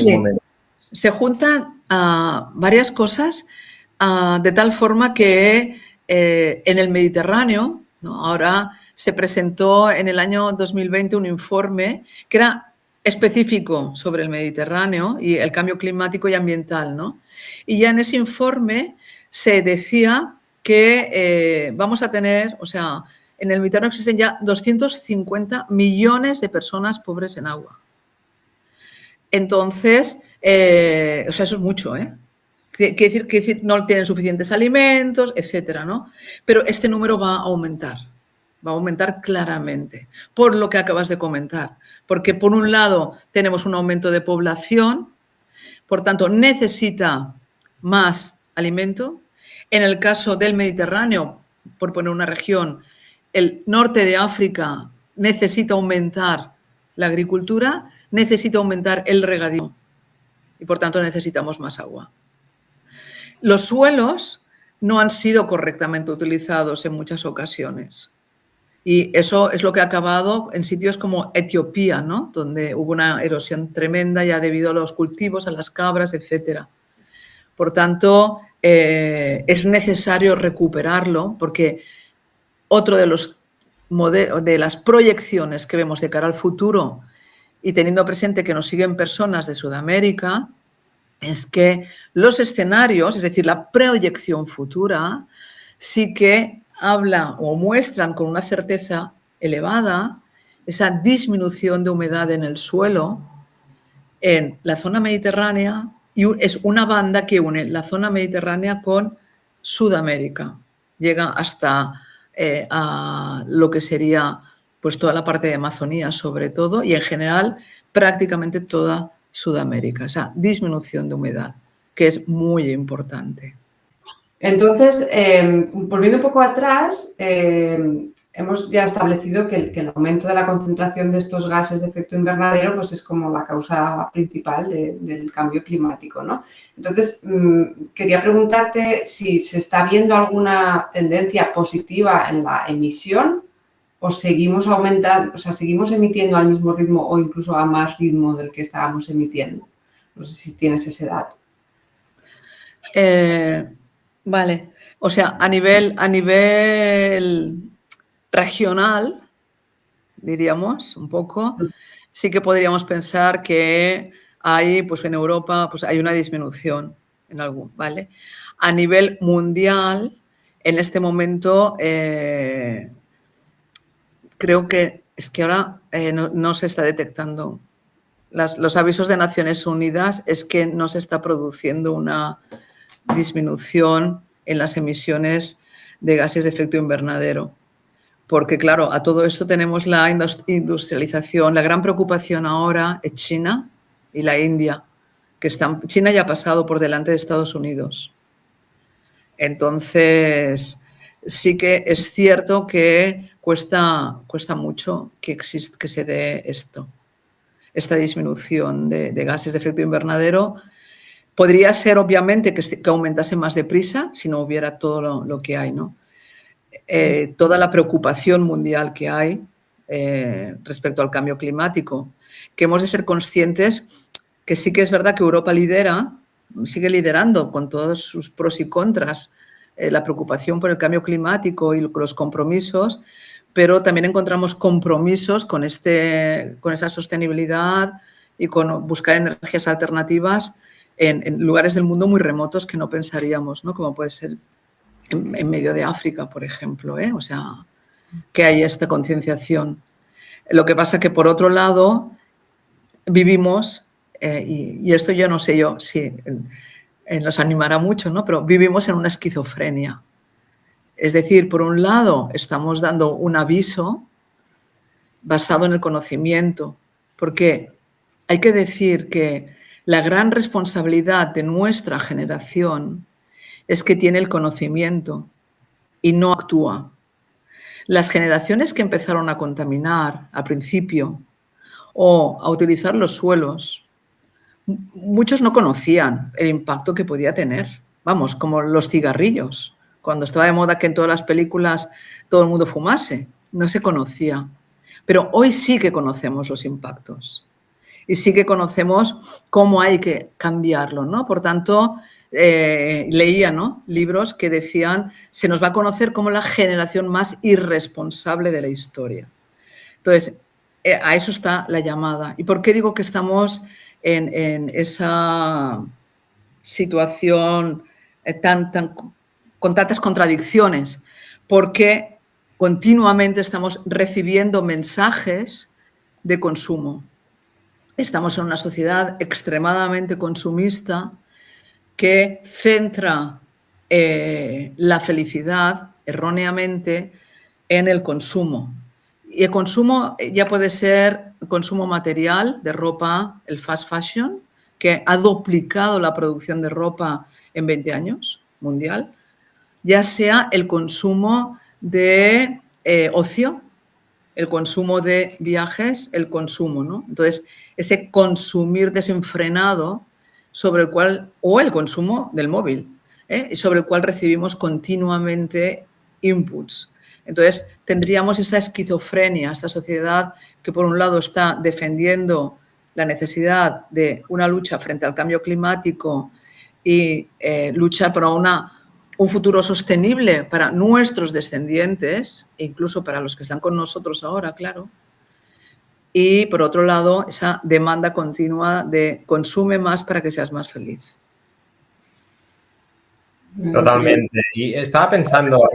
un momento. Se juntan varias cosas de tal forma que en el Mediterráneo, ¿no? Ahora se presentó en el año 2020 un informe que era específico sobre el Mediterráneo y el cambio climático y ambiental, ¿no? Y ya en ese informe se decía que vamos a tener, o sea, en el Mediterráneo existen ya 250 millones de personas pobres en agua. Entonces, o sea, eso es mucho, ¿eh? Quiere decir, no tienen suficientes alimentos, etcétera, ¿no? Pero este número va a aumentar claramente, por lo que acabas de comentar. Porque, por un lado, tenemos un aumento de población, por tanto, necesita más alimento. En el caso del Mediterráneo, por poner una región, el norte de África necesita aumentar la agricultura, necesita aumentar el regadío y, por tanto, necesitamos más agua. Los suelos no han sido correctamente utilizados en muchas ocasiones. Y eso es lo que ha acabado en sitios como Etiopía, ¿no? Donde hubo una erosión tremenda ya debido a los cultivos, a las cabras, etcétera. Por tanto, es necesario recuperarlo porque otro de las proyecciones que vemos de cara al futuro y teniendo presente que nos siguen personas de Sudamérica es que los escenarios, es decir, la proyección futura, sí que habla o muestran con una certeza elevada esa disminución de humedad en el suelo en la zona mediterránea y es una banda que une la zona mediterránea con Sudamérica. Llega hasta a lo que sería pues toda la parte de Amazonía sobre todo y en general prácticamente toda Sudamérica, esa disminución de humedad que es muy importante. Entonces, volviendo un poco atrás, hemos ya establecido que el aumento de la concentración de estos gases de efecto invernadero pues es como la causa principal del cambio climático, ¿no? Entonces, quería preguntarte si se está viendo alguna tendencia positiva en la emisión o seguimos aumentando, o sea, seguimos emitiendo al mismo ritmo o incluso a más ritmo del que estábamos emitiendo. No sé si tienes ese dato. Vale, o sea, a nivel regional, diríamos, un poco, sí que podríamos pensar que hay, pues en Europa, pues hay una disminución en algún, ¿vale? A nivel mundial, en este momento, creo que es que ahora no se está detectando. Los avisos de Naciones Unidas es que no se está produciendo una disminución en las emisiones de gases de efecto invernadero. Porque, claro, a todo esto tenemos la industrialización. La gran preocupación ahora es China y la India, que China ya ha pasado por delante de Estados Unidos. Entonces, sí que es cierto que cuesta mucho que se dé esta disminución de gases de efecto invernadero. Podría ser, obviamente, que aumentase más deprisa si no hubiera todo lo que hay, ¿no? Toda la preocupación mundial que hay respecto al cambio climático, que hemos de ser conscientes que sí que es verdad que Europa sigue liderando con todos sus pros y contras la preocupación por el cambio climático y los compromisos, pero también encontramos compromisos con esa sostenibilidad y con buscar energías alternativas en lugares del mundo muy remotos que no pensaríamos, ¿no? Como puede ser en medio de África, por ejemplo, ¿eh? O sea, que hay esta concienciación. Lo que pasa que, por otro lado, vivimos, y esto yo no sé yo si nos animará mucho, ¿no? Pero vivimos en una esquizofrenia. Es decir, por un lado, estamos dando un aviso basado en el conocimiento, porque hay que decir que la gran responsabilidad de nuestra generación es que tiene el conocimiento y no actúa. Las generaciones que empezaron a contaminar al principio o a utilizar los suelos, muchos no conocían el impacto que podía tener. Vamos, como los cigarrillos. Cuando estaba de moda que en todas las películas todo el mundo fumase, no se conocía. Pero hoy sí que conocemos los impactos y sí que conocemos cómo hay que cambiarlo, ¿no? Por tanto, leía, ¿no?, libros que decían se nos va a conocer como la generación más irresponsable de la historia. Entonces, a eso está la llamada. ¿Y por qué digo que estamos en esa situación con tantas contradicciones? Porque continuamente estamos recibiendo mensajes de consumo. Estamos en una sociedad extremadamente consumista que centra la felicidad erróneamente en el consumo. Y el consumo ya puede ser consumo material de ropa, el fast fashion, que ha duplicado la producción de ropa en 20 años mundial, ya sea el consumo de ocio, el consumo de viajes, el consumo, ¿no? Entonces, ese consumir desenfrenado sobre el cual, o el consumo del móvil, sobre el cual recibimos continuamente inputs. Entonces, tendríamos esa esquizofrenia, esta sociedad que por un lado está defendiendo la necesidad de una lucha frente al cambio climático y luchar por un futuro sostenible para nuestros descendientes, e incluso para los que están con nosotros ahora, claro. Y, por otro lado, esa demanda continua de consume más para que seas más feliz. Totalmente. Y estaba pensando,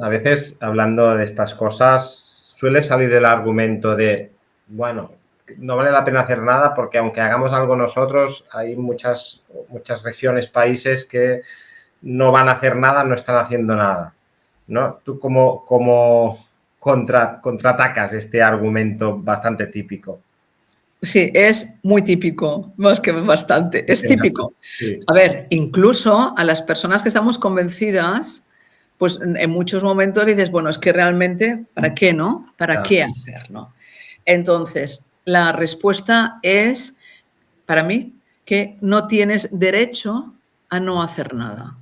a veces hablando de estas cosas, suele salir el argumento de, bueno, no vale la pena hacer nada porque aunque hagamos algo nosotros, hay muchas regiones, países que no van a hacer nada, no están haciendo nada, ¿no? ¿Tú cómo contraatacas este argumento bastante típico? Sí, es muy típico, más que bastante, es típico. Sí. A ver, incluso a las personas que estamos convencidas, pues en muchos momentos dices, bueno, es que realmente, ¿para qué, no? ¿Para qué hacer, no? Entonces, la respuesta es, para mí, que no tienes derecho a no hacer nada.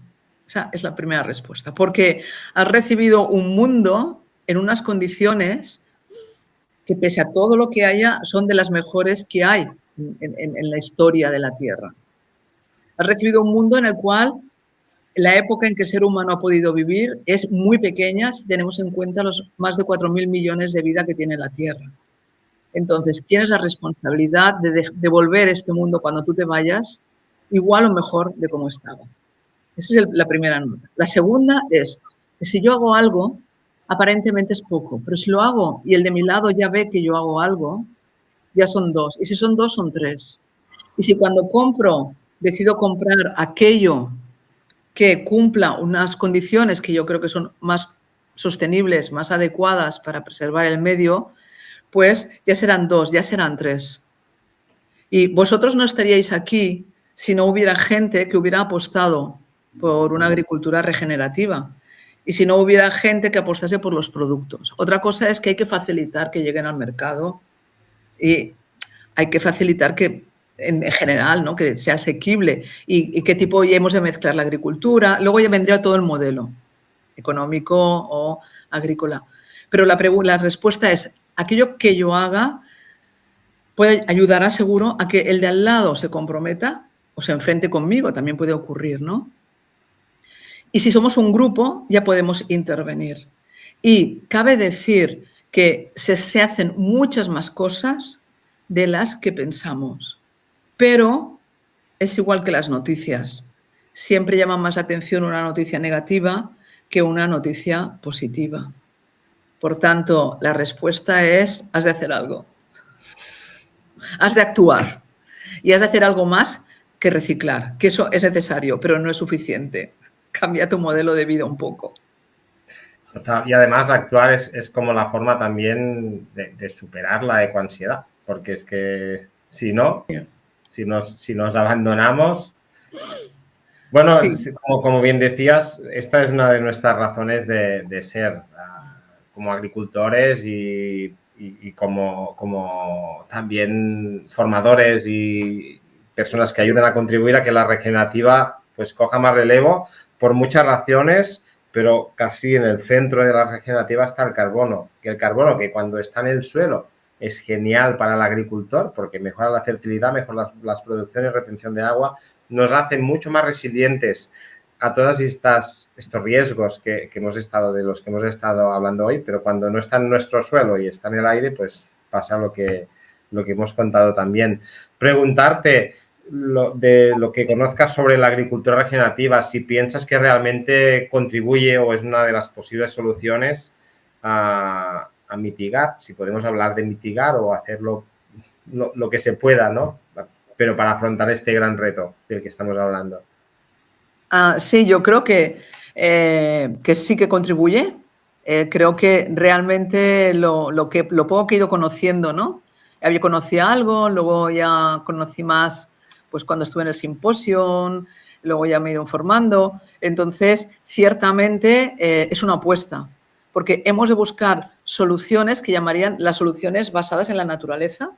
Esa es la primera respuesta, porque has recibido un mundo en unas condiciones que pese a todo lo que haya, son de las mejores que hay en la historia de la Tierra. Has recibido un mundo en el cual la época en que el ser humano ha podido vivir es muy pequeña si tenemos en cuenta los más de 4.000 millones de vida que tiene la Tierra. Entonces, tienes la responsabilidad de devolver este mundo cuando tú te vayas igual o mejor de como estaba. Esa es la primera nota. La segunda es que si yo hago algo, aparentemente es poco, pero si lo hago y el de mi lado ya ve que yo hago algo, ya son dos. Y si son dos, son tres. Y si cuando decido comprar aquello que cumpla unas condiciones que yo creo que son más sostenibles, más adecuadas para preservar el medio, pues ya serán dos, ya serán tres. Y vosotros no estaríais aquí si no hubiera gente que hubiera apostado por una agricultura regenerativa y si no hubiera gente que apostase por los productos. Otra cosa es que hay que facilitar que lleguen al mercado y hay que facilitar que, en general, ¿no?, que sea asequible y qué tipo ya hemos de mezclar la agricultura. Luego ya vendría todo el modelo económico o agrícola. Pero la respuesta es, aquello que yo haga ayudará seguro a que el de al lado se comprometa o se enfrente conmigo, también puede ocurrir, ¿no? Y si somos un grupo, ya podemos intervenir. Y cabe decir que se hacen muchas más cosas de las que pensamos. Pero es igual que las noticias. Siempre llama más la atención una noticia negativa que una noticia positiva. Por tanto, la respuesta es, has de hacer algo. Has de actuar. Y has de hacer algo más que reciclar, que eso es necesario, pero no es suficiente. Cambia tu modelo de vida un poco. Y además actuar es como la forma también de superar la ecoansiedad, porque es que si no, si nos abandonamos... Bueno, sí. Como bien decías, esta es una de nuestras razones de ser como agricultores y como también formadores y personas que ayuden a contribuir a que la regenerativa pues coja más relevo por muchas razones, pero casi en el centro de la regenerativa está el carbono. Que el carbono, que cuando está en el suelo es genial para el agricultor porque mejora la fertilidad, mejora las producciones, retención de agua, nos hace mucho más resilientes a todos estos riesgos de los que hemos estado hablando hoy, pero cuando no está en nuestro suelo y está en el aire, pues pasa lo que hemos contado también. Preguntarte de lo que conozcas sobre la agricultura regenerativa, si piensas que realmente contribuye o es una de las posibles soluciones a mitigar, si podemos hablar de mitigar o hacerlo lo que se pueda, ¿no? Pero para afrontar este gran reto del que estamos hablando. Sí, yo creo que sí que contribuye. Creo que realmente lo poco que he ido conociendo, ¿no? Había conocido algo, luego ya conocí más pues cuando estuve en el simposio, luego ya me he ido informando. Entonces, ciertamente es una apuesta, porque hemos de buscar soluciones que llamarían las soluciones basadas en la naturaleza,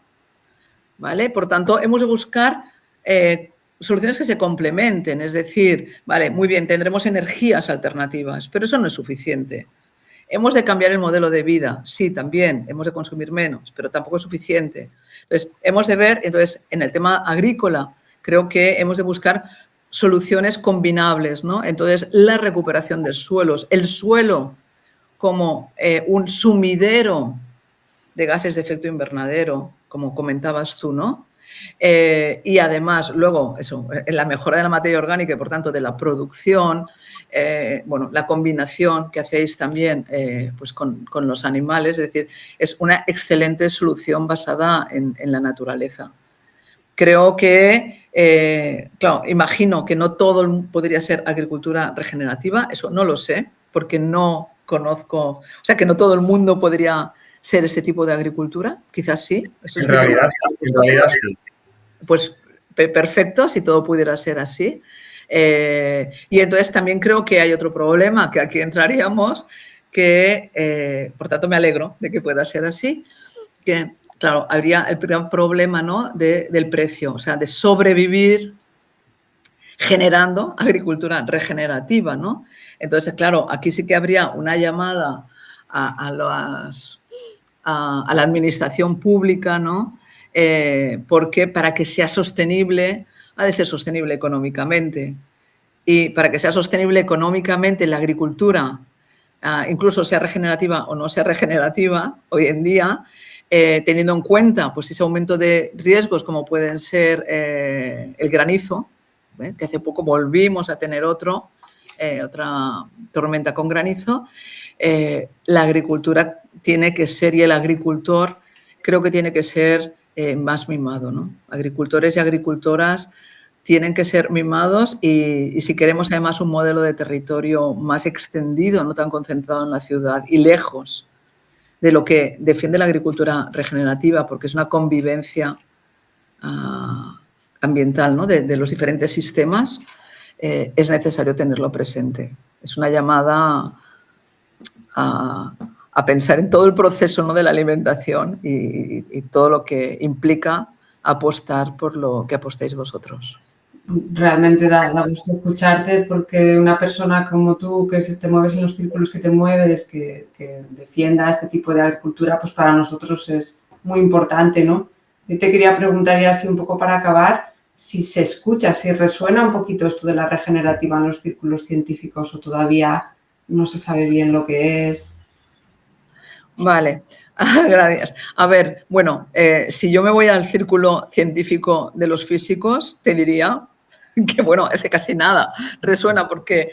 ¿vale? Por tanto, hemos de buscar soluciones que se complementen, es decir, vale, muy bien, tendremos energías alternativas, pero eso no es suficiente. ¿Hemos de cambiar el modelo de vida? Sí, también. Hemos de consumir menos, pero tampoco es suficiente. Entonces, hemos de ver, en el tema agrícola, creo que hemos de buscar soluciones combinables, ¿no? Entonces, la recuperación de suelos, el suelo como un sumidero de gases de efecto invernadero, como comentabas tú, ¿no? Y además, luego, eso, en la mejora de la materia orgánica y, por tanto, de la producción, bueno, la combinación que hacéis también pues con los animales, es decir, es una excelente solución basada en la naturaleza. Creo que, claro, imagino que no todo podría ser agricultura regenerativa, eso no lo sé, porque no conozco, o sea, que no todo el mundo podría ser este tipo de agricultura, quizás sí. Eso En realidad sí. Pues perfecto, si todo pudiera ser así. Y entonces también creo que hay otro problema, que aquí entraríamos, que por tanto me alegro de que pueda ser así, que claro, habría el gran problema, ¿no?, del precio, o sea, de sobrevivir generando agricultura regenerativa, ¿no? Entonces, claro, aquí sí que habría una llamada a la administración pública, ¿no? Porque para que sea sostenible, ha de ser sostenible económicamente. Y para que sea sostenible económicamente la agricultura, incluso sea regenerativa o no sea regenerativa, hoy en día, teniendo en cuenta pues, ese aumento de riesgos como pueden ser el granizo, que hace poco volvimos a tener otra tormenta con granizo, la agricultura tiene que ser, y el agricultor creo que tiene que ser más mimado, ¿no? Agricultores y agricultoras tienen que ser mimados y si queremos además un modelo de territorio más extendido, no tan concentrado en la ciudad y lejos de lo que defiende la agricultura regenerativa, porque es una convivencia ambiental, ¿no?, de los diferentes sistemas, es necesario tenerlo presente. Es una llamada a pensar en todo el proceso, ¿no?, de la alimentación y todo lo que implica apostar por lo que apostáis vosotros. Realmente da gusto escucharte, porque una persona como tú, que te mueves en los círculos que te mueves, que defienda este tipo de agricultura, pues para nosotros es muy importante, ¿no? Yo te quería preguntar ya así un poco para acabar, si se escucha, si resuena un poquito esto de la regenerativa en los círculos científicos o todavía no se sabe bien lo que es. Vale, gracias. A ver, bueno, si yo me voy al círculo científico de los físicos, te diría que, bueno, es que casi nada resuena porque,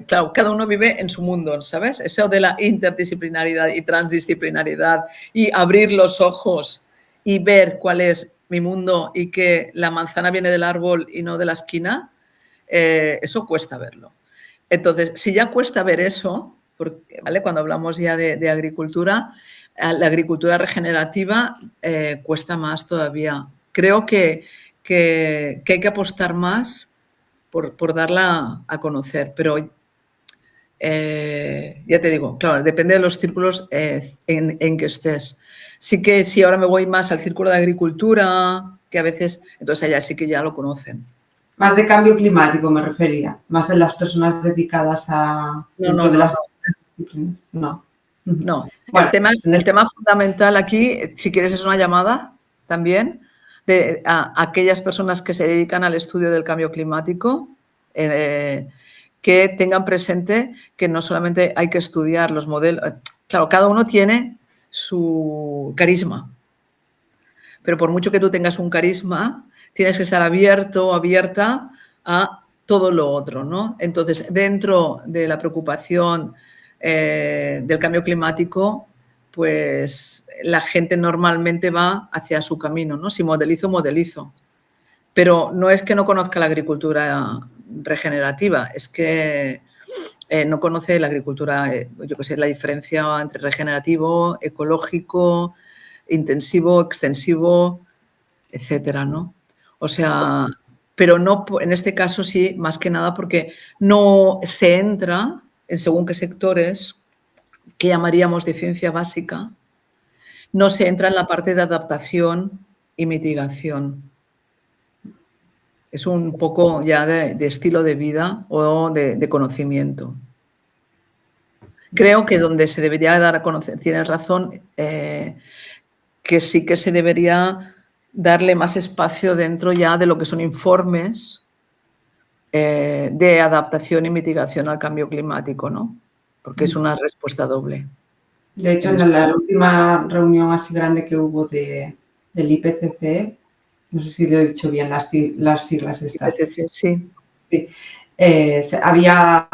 claro, cada uno vive en su mundo, ¿sabes? Eso de la interdisciplinaridad y transdisciplinaridad y abrir los ojos y ver cuál es mi mundo y que la manzana viene del árbol y no de la esquina, eso cuesta verlo. Entonces, si ya cuesta ver eso, porque, ¿vale?, cuando hablamos ya de agricultura, la agricultura regenerativa cuesta más todavía. Creo que hay que apostar más por darla a conocer, pero ya te digo, claro, depende de los círculos en que estés. Sí que si ahora me voy más al círculo de agricultura, que a veces, entonces allá sí que ya lo conocen. Más de cambio climático me refería, más de las personas dedicadas a dentro de las disciplinas. No. No, bueno, el tema fundamental aquí, si quieres, es una llamada también a aquellas personas que se dedican al estudio del cambio climático, que tengan presente que no solamente hay que estudiar los modelos, claro, cada uno tiene su carisma, pero por mucho que tú tengas un carisma, tienes que estar abierto o abierta a todo lo otro, ¿no? Entonces, dentro de la preocupación del cambio climático, pues la gente normalmente va hacia su camino, ¿no? Si modelizo, modelizo. Pero no es que no conozca la agricultura regenerativa, es que no conoce la agricultura, yo qué sé, la diferencia entre regenerativo, ecológico, intensivo, extensivo, etcétera, ¿no? O sea, pero no, en este caso sí, más que nada porque no se entra en según qué sectores que llamaríamos de ciencia básica, no se entra en la parte de adaptación y mitigación. Es un poco ya de estilo de vida o de conocimiento. Creo que donde se debería dar a conocer, tienes razón, que sí que se debería darle más espacio dentro ya de lo que son informes de adaptación y mitigación al cambio climático, ¿no? Porque es una respuesta doble. De hecho, en la última reunión así grande que hubo del IPCC, no sé si lo he dicho bien las siglas estas. IPCC, sí. Sí. Había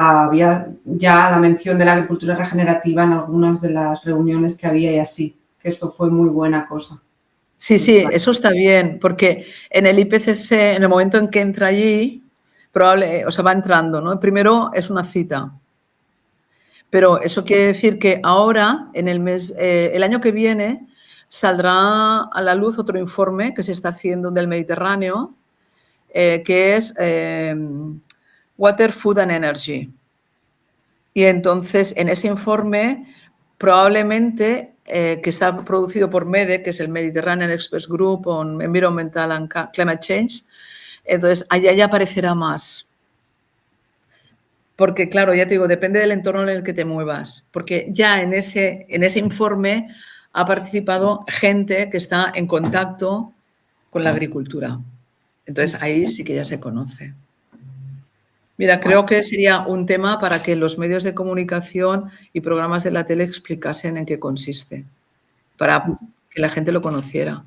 ya la mención de la agricultura regenerativa en algunas de las reuniones que había y así, que eso fue muy buena cosa. Sí, eso está bien, porque en el IPCC, en el momento en que entra allí, va entrando, ¿no? Primero es una cita, pero eso quiere decir que ahora, en el año que viene, saldrá a la luz otro informe que se está haciendo del Mediterráneo, que es Water, Food and Energy. Y entonces, en ese informe, probablemente, que está producido por MEDE, que es el Mediterranean Experts Group on Environmental and Climate Change, entonces allá ya aparecerá más. Porque, claro, ya te digo, depende del entorno en el que te muevas. Porque ya en ese informe ha participado gente que está en contacto con la agricultura. Entonces, ahí sí que ya se conoce. Mira, creo que sería un tema para que los medios de comunicación y programas de la tele explicasen en qué consiste, para que la gente lo conociera.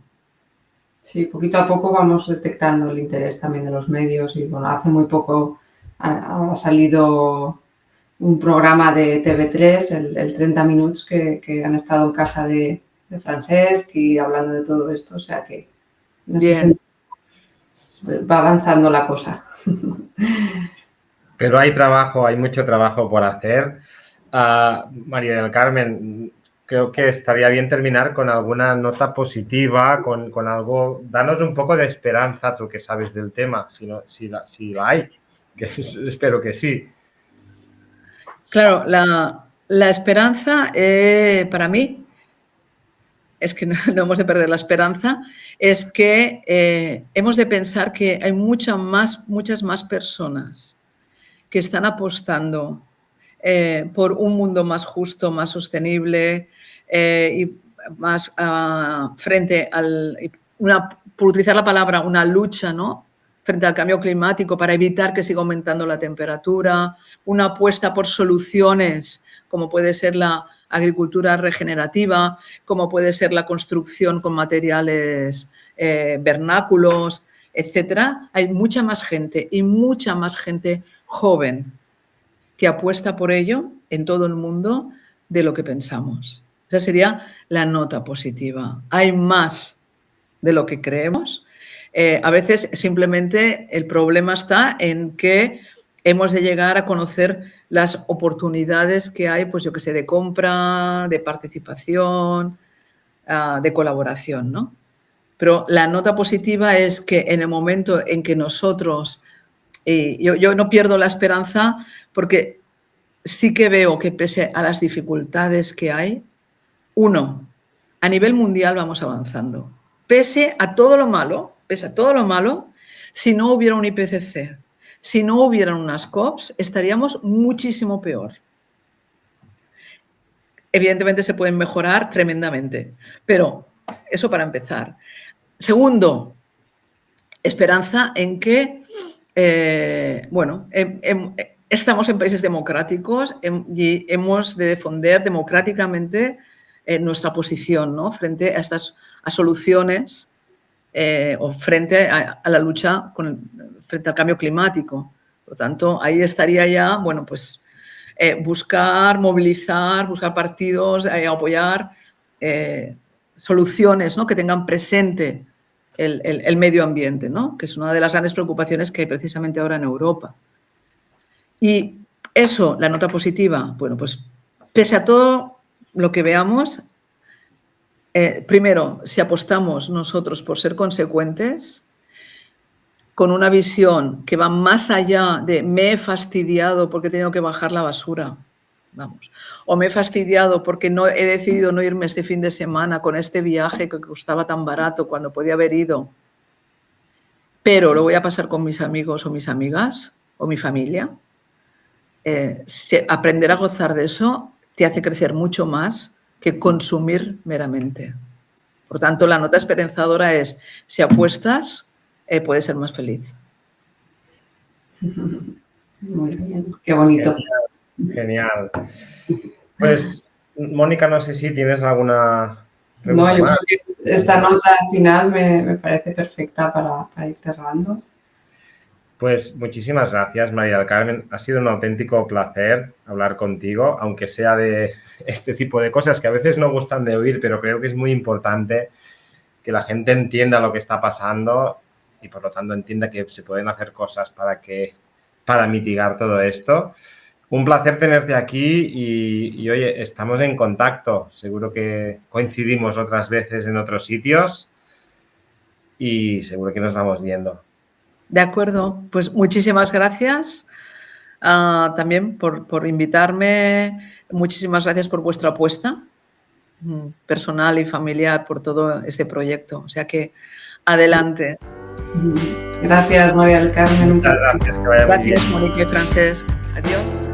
Sí, poquito a poco vamos detectando el interés también de los medios y bueno, hace muy poco ha salido un programa de TV3, el 30 Minutos, que han estado en casa de Francesc y hablando de todo esto, o sea que no sé si va avanzando la cosa. Pero hay trabajo, hay mucho trabajo por hacer. María del Carmen, creo que estaría bien terminar con alguna nota positiva, con algo. Danos un poco de esperanza, tú que sabes del tema, si la hay, que espero que sí. Claro, la esperanza para mí, es que no hemos de perder la esperanza, es que hemos de pensar que hay muchas más personas que están apostando por un mundo más justo, más sostenible y más frente por utilizar la palabra, una lucha, ¿no?, frente al cambio climático para evitar que siga aumentando la temperatura, una apuesta por soluciones como puede ser la agricultura regenerativa, como puede ser la construcción con materiales vernáculos, etcétera. Hay mucha más gente y mucha más gente joven que apuesta por ello en todo el mundo de lo que pensamos. Esa sería la nota positiva. Hay más de lo que creemos. A veces simplemente el problema está en que hemos de llegar a conocer las oportunidades que hay, pues yo que sé, de compra, de participación, de colaboración, ¿no? Pero la nota positiva es que en el momento en que nosotros, yo no pierdo la esperanza porque sí que veo que pese a las dificultades que hay, a nivel mundial vamos avanzando. Pese a todo lo malo, si no hubiera un IPCC, si no hubieran unas COPs, estaríamos muchísimo peor. Evidentemente se pueden mejorar tremendamente, pero eso para empezar. Segundo, esperanza en que, estamos en países democráticos y hemos de defender democráticamente nuestra posición, ¿no?, frente a soluciones o frente a la lucha frente al cambio climático. Por lo tanto, ahí estaría ya, buscar, movilizar, buscar partidos, apoyar soluciones, ¿no?, que tengan presente el medio ambiente, ¿no?, que es una de las grandes preocupaciones que hay precisamente ahora en Europa. Y eso, la nota positiva, pese a todo lo que veamos, primero, si apostamos nosotros por ser consecuentes, con una visión que va más allá de me he fastidiado porque he tenido que bajar la basura, o me he fastidiado porque he decidido no irme este fin de semana con este viaje que costaba tan barato cuando podía haber ido, pero lo voy a pasar con mis amigos o mis amigas o mi familia. Aprender a gozar de eso te hace crecer mucho más que consumir meramente. Por tanto, la nota esperanzadora es, si apuestas, puedes ser más feliz. Muy bien, qué bonito. Genial. Pues, Mónica, no sé si tienes alguna pregunta No, yo más. creo que esta nota final me parece perfecta para ir cerrando. Pues muchísimas gracias, María del Carmen. Ha sido un auténtico placer hablar contigo, aunque sea de este tipo de cosas que a veces no gustan de oír, pero creo que es muy importante que la gente entienda lo que está pasando y, por lo tanto, entienda que se pueden hacer cosas para mitigar todo esto. Un placer tenerte aquí y, oye, estamos en contacto. Seguro que coincidimos otras veces en otros sitios y seguro que nos vamos viendo. De acuerdo, pues muchísimas gracias también por invitarme. Muchísimas gracias por vuestra apuesta personal y familiar por todo este proyecto. O sea que adelante. Gracias, María del Carmen. Muchas gracias. Que vaya muy bien. Gracias, Mónica y Francesc. Adiós.